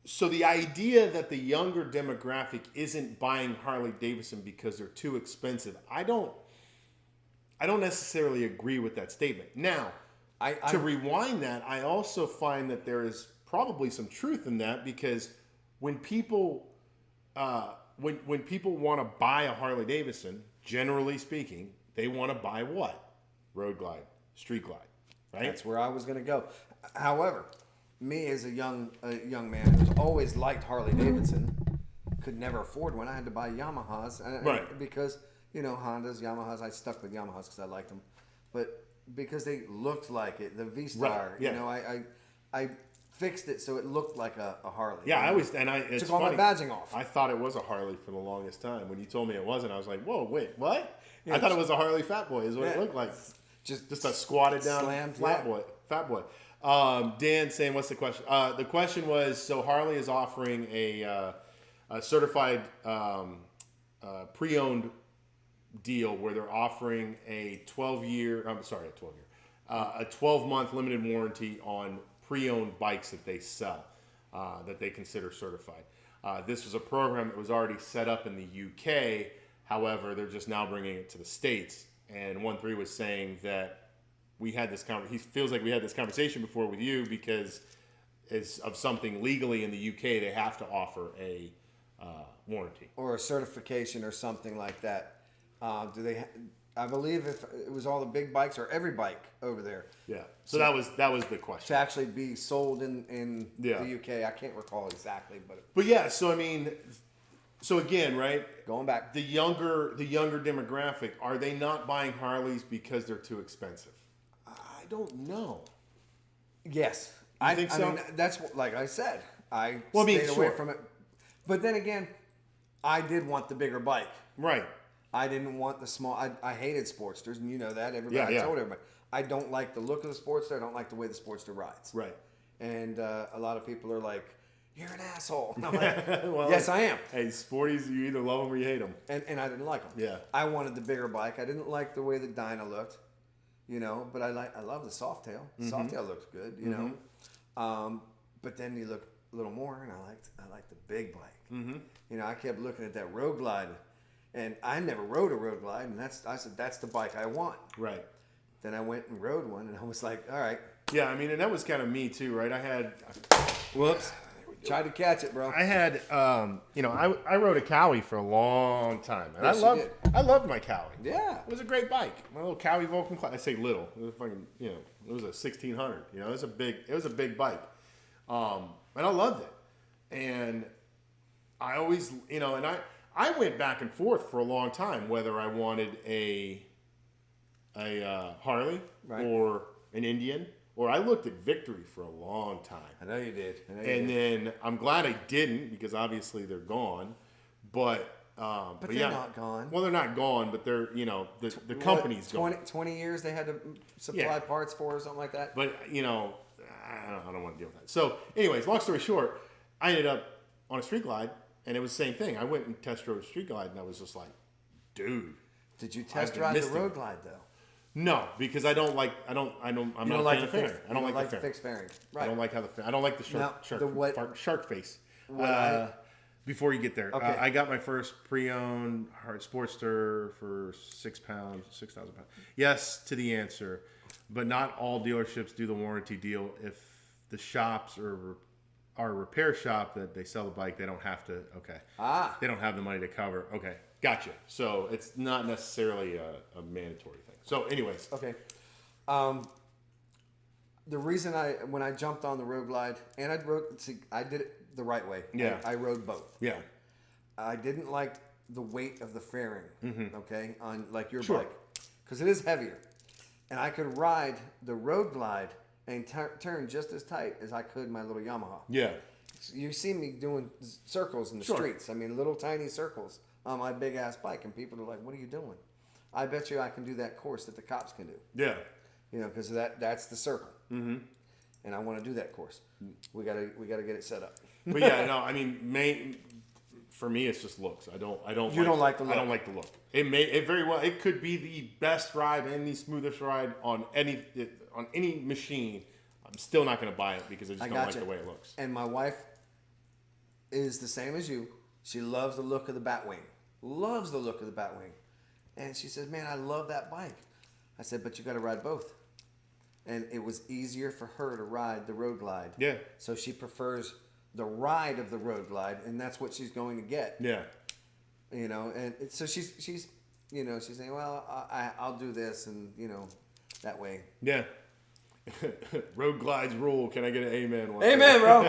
so the idea that the younger demographic isn't buying Harley-Davidson because they're too expensive, I don't necessarily agree with that statement. Now, to rewind that, I also find that there is probably some truth in that because when people when people want to buy a Harley-Davidson, generally speaking, they want to buy what? Road glide, street glide, right? That's where I was going to go. However, me as a young man who's always liked Harley-Davidson, could never afford one. I had to buy Yamahas, right? Because Hondas, Yamahas. I stuck with Yamahas because I liked them, but because they looked like it, the V-Star. Right. Yeah. I fixed it so it looked like a Harley. Yeah, it's took all my badging off. I thought it was a Harley for the longest time. When you told me it wasn't, I was like, whoa, wait, what? Yeah, I thought it was a Harley Fat Boy is what it looked like. Just a squatted down fat boy. Dan saying, what's the question? The question was, so Harley is offering a a certified pre-owned deal where they're offering a 12-month limited warranty on pre-owned bikes that they sell, that they consider certified. This was a program that was already set up in the UK. However, they're just now bringing it to the States. And 1-3 was saying that we had this he feels like we had this conversation before with you, because it's of something legally in the UK, they have to offer a warranty or a certification or something like that. Do they? I believe if it was all the big bikes or every bike over there. Yeah. So that was the question. To actually be sold in Yeah. the UK, I can't recall exactly, But yeah, so I mean, so again, right? going back, The younger demographic, are they not buying Harleys because they're too expensive? I don't know. yes, You think so? I mean, that's like I said. I Well, I mean, stayed away sure. from it. But then again, I did want the bigger bike. Right. I didn't want the small. I hated Sportsters, and you know that. Everybody Yeah. told everybody. I don't like the look of the Sportster. I don't like the way the Sportster rides. Right. And a lot of people are like, "You're an asshole." And I'm like, Well, "Yes, I am." Hey, sporties, you either love them or you hate them. And I didn't like them. Yeah. I wanted the bigger bike. I didn't like the way the Dyna looked, you know. But I love the Softail. Mm-hmm. Softail looks good, you know. But then you look a little more, and I liked the big bike. Mm-hmm. You know, I kept looking at that Road Glide, and I never rode a Road Glide, and I said that's the bike I want. Right. Then I went and rode one, and I was like, all right. Yeah, I mean, and that was kind of me too, right? Whoops. Tried to catch it, bro. I had, I rode a Cowie for a long time, and Yes, you I loved my Cowie. Yeah. It was a great bike. My little Cowie Vulcan Class. I say little. It was fucking, it was a 1600. It was a big bike. And I loved it. And I always, and I went back and forth for a long time whether I wanted a Harley Right. or an Indian, or I looked at Victory for a long time. I know you did. Then I'm glad I didn't, because obviously they're gone. But But they're not gone. Well, they're not gone, but they're the company's gone. 20 years they had to supply Yeah. parts for or something like that. But I don't want to deal with that. So, anyways, long story short, I ended up on a street glide, and it was the same thing. I went and test drove a street glide, and I was just like, dude. Did you test been drive the missing. Road Glide though? No, because I'm not a fan of fairing. I don't like the fixed fairing. Right. I don't like I don't like the shark face. Before you get there, Okay. I got my first pre-owned Sportster for £6,000. Yes to the answer, but not all dealerships do the warranty deal. If the shops are a repair shop that they sell the bike, they don't have to. Okay. They don't have the money to cover. Okay, gotcha. So it's not necessarily a mandatory thing. So, anyways. Okay. The reason when I jumped on the Road Glide, and I did it the right way. Yeah. I rode both. Yeah. I didn't like the weight of the fairing, okay, on like your Sure. bike, because it is heavier, and I could ride the Road Glide and turn just as tight as I could my little Yamaha. Yeah. You see me doing circles in the Sure. streets. I mean, little tiny circles on my big ass bike, and people are like, "What are you doing?" I bet you I can do that course that the cops can do. Yeah. Because that's the circle. Mm-hmm. And I want to do that course. We gotta get it set up. But yeah, no, I mean, for me, it's just looks. I don't. You don't like the look. I don't like the look. It could be the best ride and the smoothest ride on any machine. I'm still not going to buy it because I just don't like the way it looks. And my wife is the same as you. She loves the look of the Batwing. Loves the look of the Batwing. And she says, "Man, I love that bike." I said, "But you got to ride both." And it was easier for her to ride the Road Glide. Yeah. So she prefers the ride of the Road Glide, and that's what she's going to get. Yeah. And so she's she's saying, "Well, I'll do this," and that way. Yeah. Road glides rule. Can I get an amen? Amen, bro.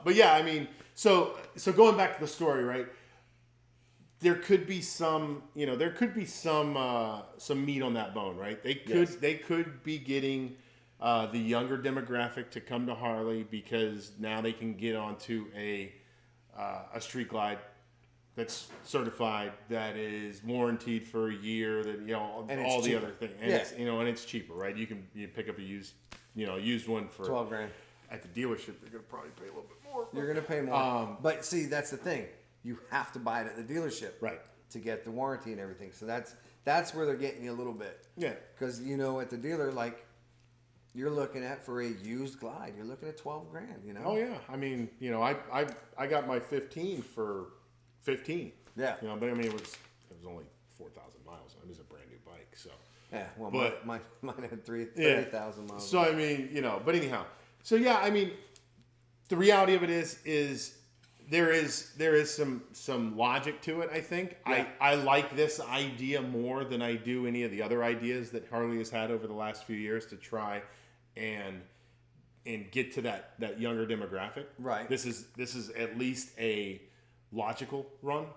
But yeah, I mean, so going back to the story, right? There could be some meat on that bone, right? They could be getting the younger demographic to come to Harley because now they can get onto a street glide that's certified, that is warranted for a year, that And all it's the cheaper. other things, and it's cheaper, right? You pick up a used one for $12,000. at the dealership, you're going to probably pay a little bit more. You're going to pay more. But see, that's the thing. You have to buy it at the dealership. Right. To get the warranty and everything. So that's where they're getting you a little bit. Yeah. Because, you know, at the dealer, like, you're looking at, for a used Glide, you're looking at $12,000, you know? Oh, yeah. I mean, you know, I got my 15 for 15. Yeah. You know, but I mean, it was only 4,000 miles. It was a brand new bike, so. Yeah, well, But- mine had 30,000 miles. So, I mean, you know, but anyhow. So, yeah, I mean, the reality of it is there is some logic to it, I think. Yeah. I like this idea more than I do any of the other ideas that Harley has had over the last few years to try and get to that younger demographic. Right. This is at least a logical one.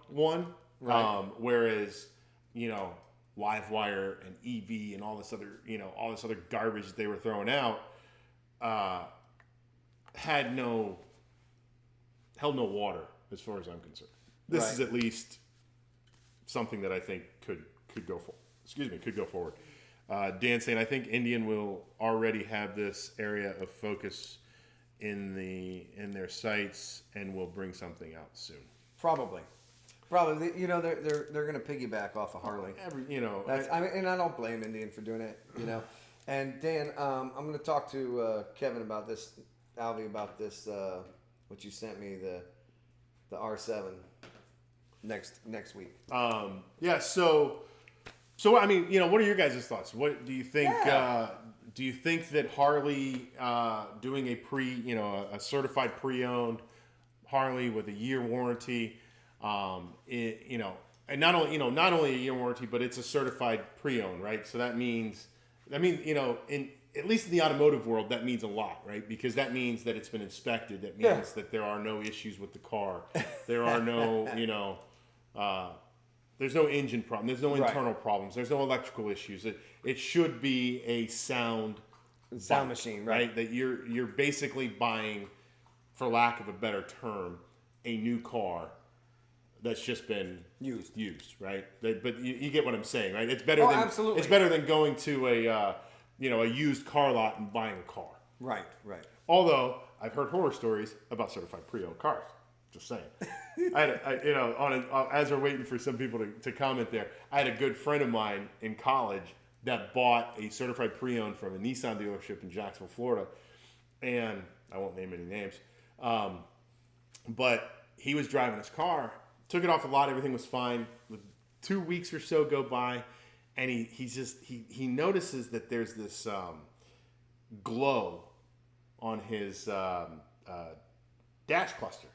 Right. Whereas, you know, Livewire and EV and all this other garbage that they were throwing out held no water as far as I'm concerned. This is at least something that I think could go forward. Dan saying, I think Indian will already have this area of focus in their sights and will bring something out soon. Probably. You know, they're going to piggyback off of Harley. And I don't blame Indian for doing it, you know. And Dan, I'm going to talk to Kevin about this, Alvie, about this, what you sent me, the R7 next week. Yeah. So I mean, you know, what are your guys' thoughts? What do you think? Yeah. Do you think that Harley doing a certified pre-owned Harley with a year warranty, and not only a year warranty, but it's a certified pre-owned, right? So that means, you know, at least in the automotive world, that means a lot, right? Because that means that it's been inspected. That means that there are no issues with the car. There are no, there's no engine problem. There's no internal problems. There's no electrical issues. It should be a sound machine, right? That you're basically buying, for lack of a better term, a new car that's just been used, right? But you get what I'm saying, right? It's better than absolutely. It's better than going to a used car lot and buying a car. Right. Although I've heard horror stories about certified pre-owned cars. Just saying. As we're waiting for some people to comment there, I had a good friend of mine in college that bought a certified pre-owned from a Nissan dealership in Jacksonville, Florida, and I won't name any names, but he was driving his car, took it off the lot, everything was fine. 2 weeks or so go by, and he notices that there's this glow on his dash cluster.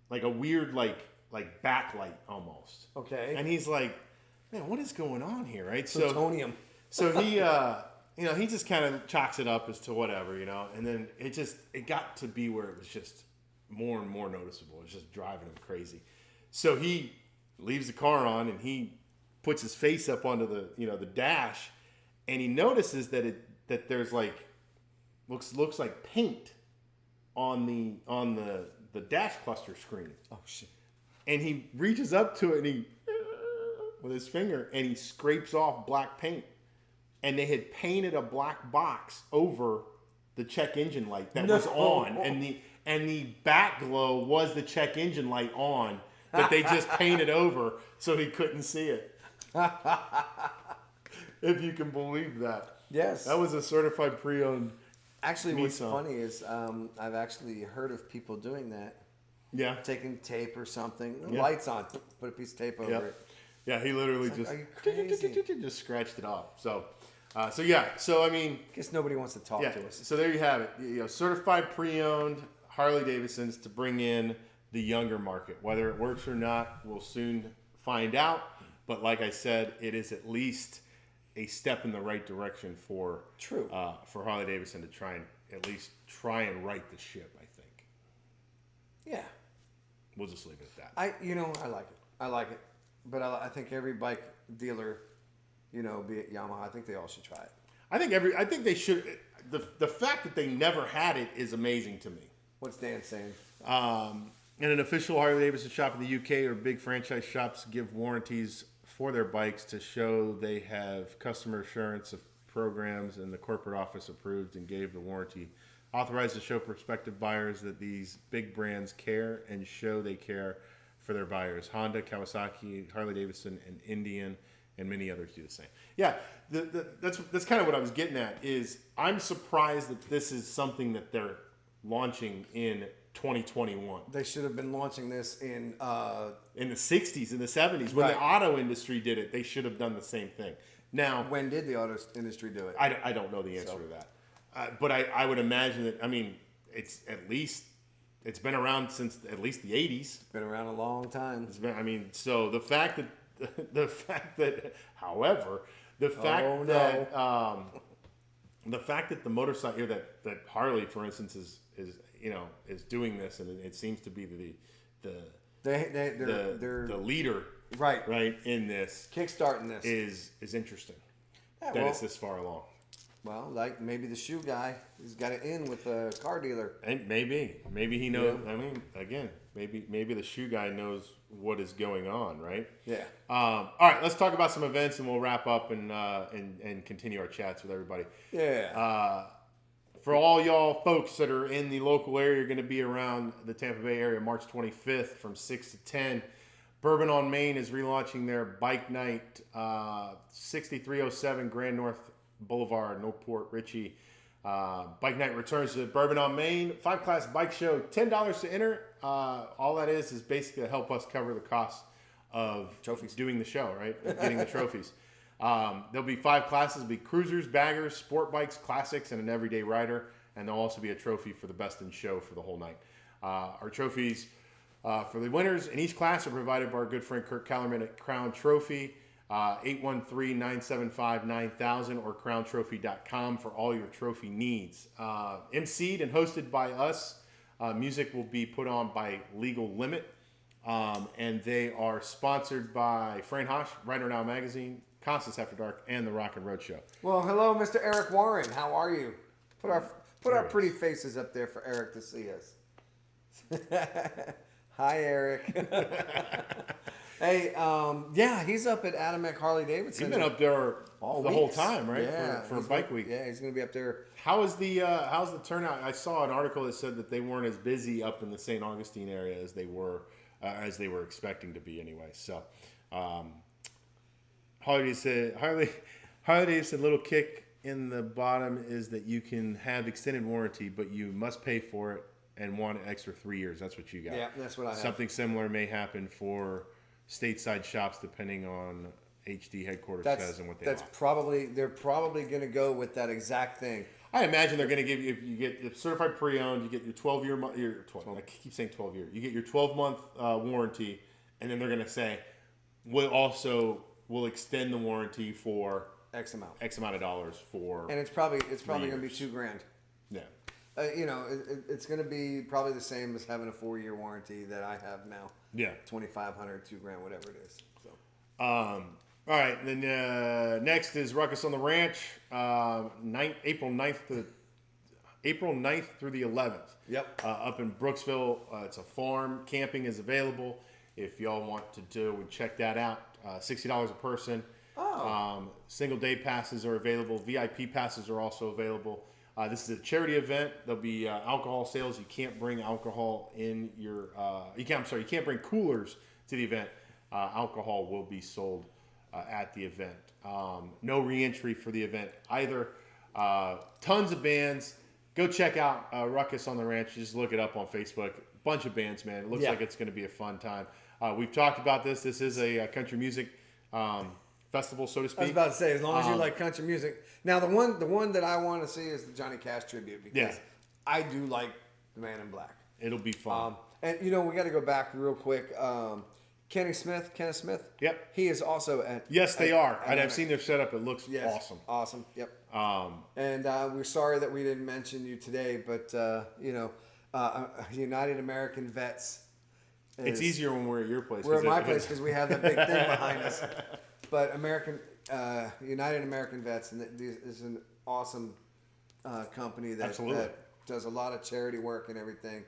Like a weird, like backlight almost. Okay. And he's like, man, what is going on here, right? Plutonium. So he, he just kind of chalks it up as to whatever, you know. And then it got to be where it was just more and more noticeable. It was just driving him crazy. So he leaves the car on and he puts his face up onto the dash, and he notices that there's like looks like paint on the dash cluster screen. Oh shit. And he reaches up to it and he with his finger and he scrapes off black paint. And they had painted a black box over the check engine light that was on, and the back glow was the check engine light on that they just painted over so he couldn't see it. If you can believe that. Yes. That was a certified pre-owned. Actually, what's Nissan. funny is I've actually heard of people doing that. Yeah. Taking tape or something, Yeah. lights on, put a piece of tape over Yep. it. Yeah, he literally It's just like, are you crazy? just scratched it off. So yeah. So I mean, Guess nobody wants to talk yeah. to us. So there you have it. Certified pre-owned Harley-Davidsons to bring in the younger market. Whether it works or not, we'll soon find out. But like I said, it is at least a step in the right direction for Harley-Davidson to try and right the ship. I think. Yeah. We'll just leave it at that. I like it. But I think every bike dealer, be it Yamaha, I think they all should try it. I think they should. The fact that they never had it is amazing to me. What's Dan saying? In an official Harley-Davidson shop in the UK or big franchise shops give warranties for their bikes to show they have customer assurance of programs and the corporate office approved and gave the warranty authorized to show prospective buyers that these big brands care and show they care for their buyers. Honda, Kawasaki, Harley-Davidson, and Indian, and many others do the same. Yeah, that's kind of what I was getting at. Is I'm surprised that this is something that they're launching in 2021. They should have been launching this in the 60s, in the 70s, when Right. the auto industry did it. They should have done the same thing. Now, when did the auto industry do it? I don't know the answer to that, but I would imagine that. I mean, it's been around since at least the 80s. Been around a long time. So the fact that, however, the fact that the motorcycle that Harley, for instance, is doing this, and it seems to be the leader, right in this, kickstarting this is interesting. Yeah, That it's this far along. Well, like maybe the shoe guy, he's got it in with the car dealer. And maybe he knows. Yeah. I mean, again, maybe the shoe guy knows what is going on, right? Yeah. All right, let's talk about some events, and we'll wrap up and continue our chats with everybody. Yeah. For all y'all folks that are in the local area, you're going to be around the Tampa Bay area March 25th from 6 to 10. Bourbon on Main is relaunching their bike night, 6307 Grand North Boulevard, Newport Richie. Bike night returns to Bourbon on Main. 5-class bike show, $10 to enter. All that is basically to help us cover the cost of Trophies. doing the show, right? Getting the trophies. There'll be 5 classes. There'll be cruisers, baggers, sport bikes, classics, and an everyday rider. And there'll also be a trophy for the best in show for the whole night. Our trophies for the winners in each class are provided by our good friend Kurt Kellerman at Crown Trophy. 813-975-9000 or crowntrophy.com for all your trophy needs. MC'd and hosted by us. Music will be put on by Legal Limit. And they are sponsored by Fran Hosh, Rider Now Magazine, Constance After Dark, and the Rockling Road Show. Well, hello, Mr. Eric Warren. How are you? Put our pretty faces up there for Eric to see us. Hi, Eric. Hey, yeah, he's up at Adamek Harley-Davidson. He's been up there the whole time, right? Yeah, for Bike Week. Yeah, he's going to be up there. How's the turnout? I saw an article that said that they weren't as busy up in the St. Augustine area as they were expecting to be anyway. So, Harley-Davidson little kick in the bottom is that you can have extended warranty, but you must pay for it and want an extra 3 years. That's what you got. Yeah, that's what I have. Something similar may happen for stateside shops depending on HD headquarters says and what they want. They're probably going to go with that exact thing. I imagine they're going to give you, if you get certified pre-owned, you get your 12-year, I keep saying 12-year, you get your 12-month warranty, and then they're going to say, we'll extend the warranty for X amount of dollars for. And it's probably going to be $2,000. Yeah. It's going to be probably the same as having a 4-year warranty that I have now. Yeah. $2,500, $2,000, whatever it is. So. All right. Then next is Ruckus on the Ranch, April 9th through the 11th. Yep. Up in Brooksville. It's a farm. Camping is available. If y'all want to check that out, $60 a person. Oh. Single day passes are available. VIP passes are also available. This is a charity event. There'll be alcohol sales. You can't bring alcohol in your. You can't bring coolers to the event. Alcohol will be sold at the event. No re-entry for the event either. Tons of bands. Go check out Ruckus on the Ranch. Just look it up on Facebook. Bunch of bands, man. It looks like it's going to be a fun time. We've talked about this. This is a country music festival, so to speak. I was about to say, as long as you like country music. Now, the one that I want to see is the Johnny Cash tribute because I do like the Man in Black. It'll be fun. And we got to go back real quick. Kenneth Smith. Yep. He is also at. Yes, they are. I've seen their setup. It looks awesome. Awesome. Yep. And we're sorry that we didn't mention you today, but United American Vets. It's easier when we're at your place. We're at my place because we have that big thing behind us. But United American Vets, and this is an awesome company that does a lot of charity work and everything.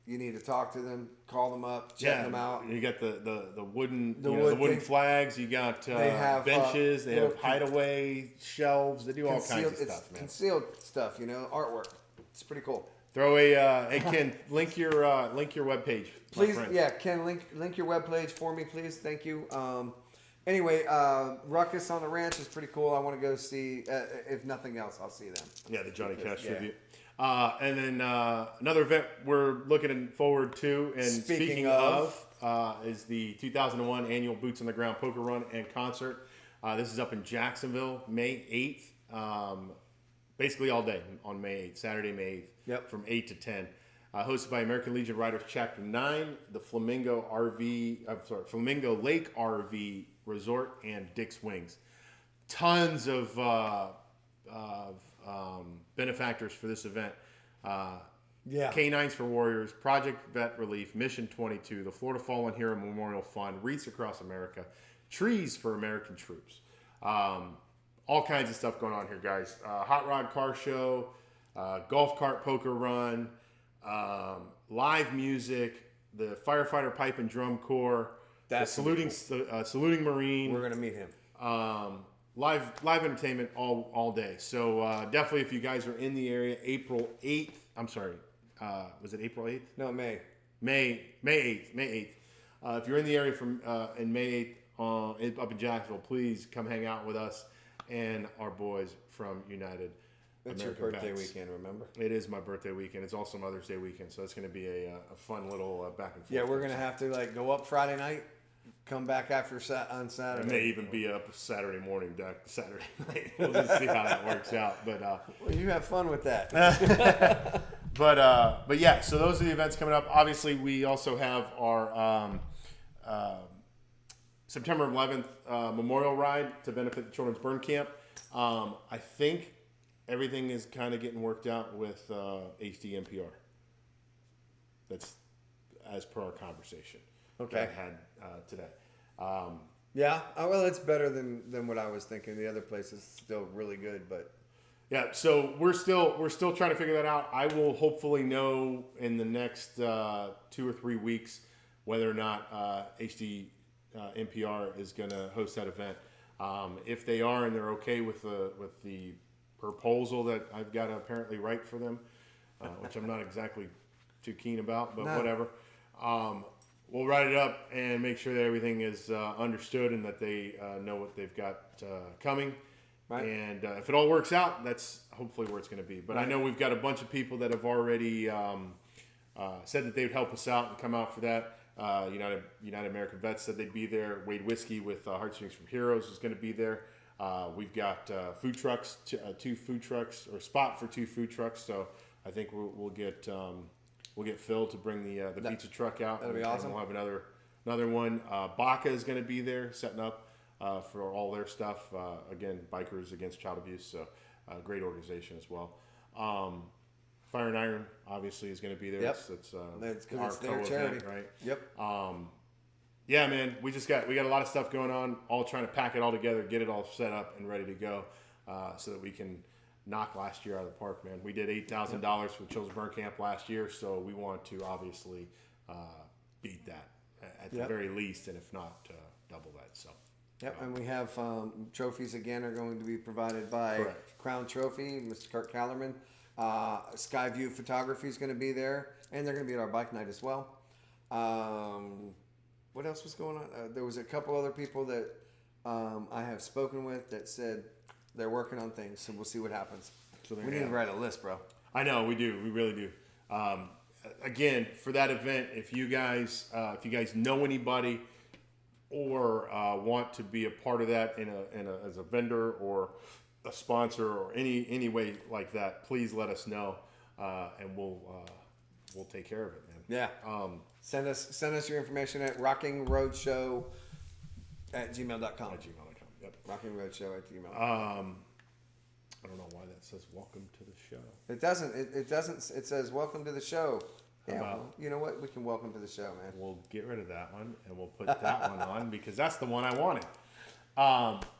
you need to talk to them, call them up, check them out. You got the wooden The the wood wooden thing. flags. You got They have, benches. They have little hideaway shelves. They do all kinds of It's stuff, man. concealed stuff, artwork. It's pretty cool. Throw a hey Ken, link your webpage. Please, yeah, Ken, link your webpage for me, please. Thank you. Anyway, Ruckus on the Ranch is pretty cool. I want to go see. If nothing else, I'll see them. Yeah, the Johnny Cash Yeah. tribute. And then another event we're looking forward to, and speaking of is the 2001 annual Boots on the Ground Poker Run and Concert. This is up in Jacksonville, May 8th. Basically all day on May 8th, Saturday, May 8th, Yep. from 8 to 10. Hosted by American Legion Riders Chapter 9, the Flamingo Lake RV Resort, and Dick's Wings. Tons of benefactors for this event. Canines for Warriors, Project Vet Relief, Mission 22, the Florida Fallen Hero Memorial Fund, Wreaths Across America, Trees for American Troops. All kinds of stuff going on here, guys. Hot Rod Car Show, Golf Cart Poker Run, live music, the Firefighter Pipe and Drum Corps, the Saluting Marine. We're gonna meet him. Live entertainment all day. So definitely, if you guys are in the area, April 8th. I'm sorry, was it April 8th? No, May. May 8th. If you're in the area from in May 8th up in Jacksonville, please come hang out with us and our boys from United. That's American your birthday Vets. weekend, remember? It is my birthday weekend. It's also Mother's Day weekend, so it's going to be a fun little back and forth. Yeah, we're gonna have to go up Friday night, come back after on It Saturday. may even be up Saturday morning, Saturday night. We'll just see how that works out. But Well, you have fun with that. but yeah. So those are the events coming up. Obviously, we also have our September 11th Memorial Ride to benefit the Children's Burn Camp. I think everything is kind of getting worked out with HD NPR. That's as per our conversation Okay. that I had today. Yeah. Well, it's better than what I was thinking. The other place is still really good, but Yeah, so we're still trying to figure that out. I will hopefully know in the next 2 or 3 weeks whether or not HD NPR is going to host that event. If they are and they're okay with the proposal that I've got to apparently write for them, which I'm not exactly too keen about, but whatever. We'll write it up and make sure that everything is understood and that they know what they've got coming. Right. And if it all works out, that's hopefully where it's going to be. But I know we've got a bunch of people that have already said that they would help us out and come out for that. United American Vets said they'd be there. Wade Whiskey with Heartstrings from Heroes is going to be there. We've got food trucks, 2 food trucks, or spot for 2 food trucks. So I think we'll get Phil to bring the pizza truck out. That'll be and awesome. We'll have another one. Baca is going to be there setting up for all their stuff. Again, Bikers Against Child Abuse. So great organization as well. Fire and Iron obviously is going to be there. Yep. It's because it's their co-event, charity, right? Yep. Yeah, man, we got a lot of stuff going on. All trying to pack it all together, get it all set up and ready to go, so that we can knock last year out of the park, man. We did $8,000 for the Children's Burn Camp last year, so we want to obviously beat that at the very least, and if not, double that. So. Yep, and we have trophies again are going to be provided by Correct. Crown Trophy, Mr. Kurt Kellerman. Skyview Photography is going to be there, and they're going to be at our bike night as well. What else was going on? There was a couple other people that I have spoken with that said they're working on things, so we'll see what happens. So there we you need to go. write a list, bro. I know we do. We really do. Again, for that event, if you guys know anybody or want to be a part of that as a vendor or a sponsor or any way like that, please let us know, and we'll take care of it, man. Yeah. Send us your information at rockingroadshow@gmail.com. At gmail.com. Yep. Rockingroadshow@gmail.com. I don't know why that says "Welcome to the show." It doesn't. It doesn't. It says "Welcome to the show." Yeah. about- Well, you know what? We can welcome to the show, man. We'll get rid of that one and we'll put that one on because that's the one I wanted.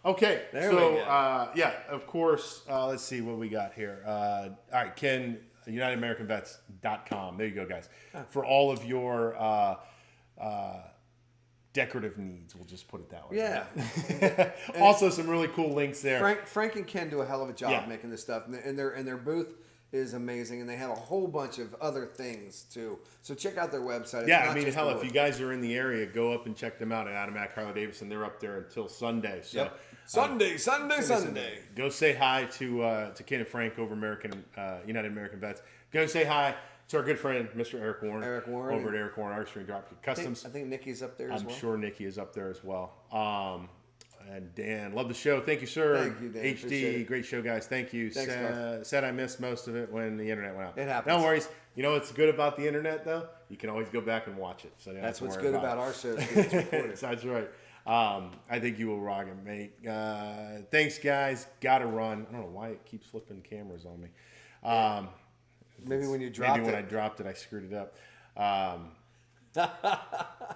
Okay, There so we go. yeah, of course. Let's see what we got here. All right, Ken. UnitedAmericanVets.com. There you go, guys. For all of your decorative needs, we'll just put it that way. Yeah. Also, some really cool links there. Frank and Ken do a hell of a job making this stuff, and their booth is amazing, and they have a whole bunch of other things too. So check out their website. Yeah, I mean, hell, if you guys are in the area, go up and check them out at Adamak Harley-Davidson. They're up there until Sunday. So Sunday. go say hi to Ken and Frank over United American Vets. Go say hi to our good friend, Mr. Eric Warren. Over at Eric Warren Artistry and Dropkick Customs. I think Nikki's up there as well. I'm sure Nikki is up there as well. And Dan, love the show. Thank you, sir. Thank you, Dan. HD, great show, guys. Thank you. Thanks, said I missed most of it when the internet went out. It happens. No worries. You know what's good about the internet, though? You can always go back and watch it. So that's what's good about our show. It's recorded. That's right. I think you will rock it, mate. Thanks, guys. Gotta run. I don't know why it keeps flipping cameras on me. Maybe when you dropped Maybe when I dropped it, I screwed it up.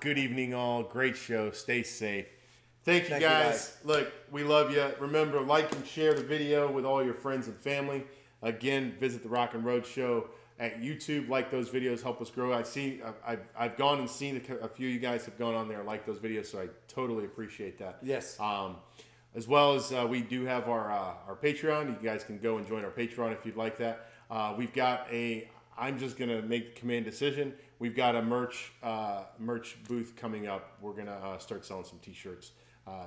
Good evening, all. Great show. Stay safe. Thank you, guys. Look, we love you. Remember, like and share the video with all your friends and family. Again, visit the Rockling Road Show at YouTube. Like those videos, help us grow. I've gone and seen a few of you guys have gone on there and liked those videos, so I totally appreciate that. Yes. As well as we do have our Patreon. You guys can go and join our Patreon if you'd like that. We've got I'm just going to make the command decision. We've got a merch booth coming up. We're going to start selling some T-shirts.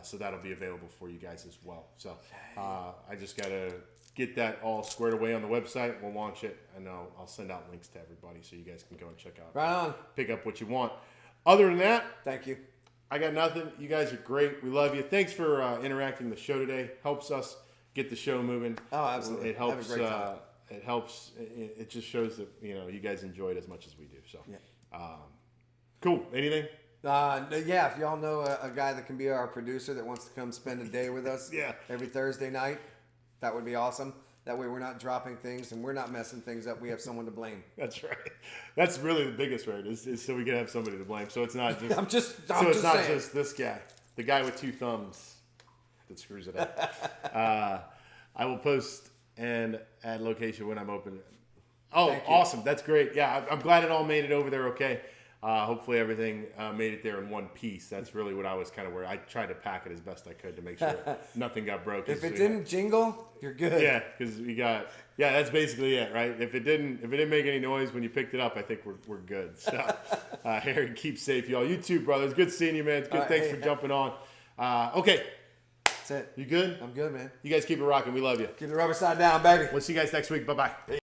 So that'll be available for you guys as well. So I just got to get that all squared away on the website. We'll launch it, and I'll send out links to everybody so you guys can go and check out. Right on. Pick up what you want. Other than that, thank you. I got nothing. You guys are great. We love you. Thanks for interacting with the show today. Helps us get the show moving. Oh, absolutely. It helps. Have a great time. It helps. It just shows that you guys enjoy it as much as we do. So, cool. Anything? Yeah, if y'all know a guy that can be our producer that wants to come spend a day with us every Thursday night, that would be awesome. That way we're not dropping things and we're not messing things up. We have someone to blame. That's right. That's really the biggest right is so we can have somebody to blame. So it's not just I'm not saying. just this guy, the guy with two thumbs that screws it up. I will post and add location when I'm open. Oh, awesome. That's great. Yeah, I'm glad it all made it over there okay. Hopefully everything made it there in one piece. That's really what I was kind of worried. I tried to pack it as best I could to make sure nothing got broken. If it didn't jingle, you're good. Yeah, because we got that's basically it, right? If it didn't make any noise when you picked it up, I think we're good. So Harry, keep safe, y'all. You too, brothers. Good seeing you, man. It's good. Thanks for jumping on. Okay. That's it. You good? I'm good, man. You guys keep it rocking. We love you. Keep the rubber side down, baby. We'll see you guys next week. Bye-bye.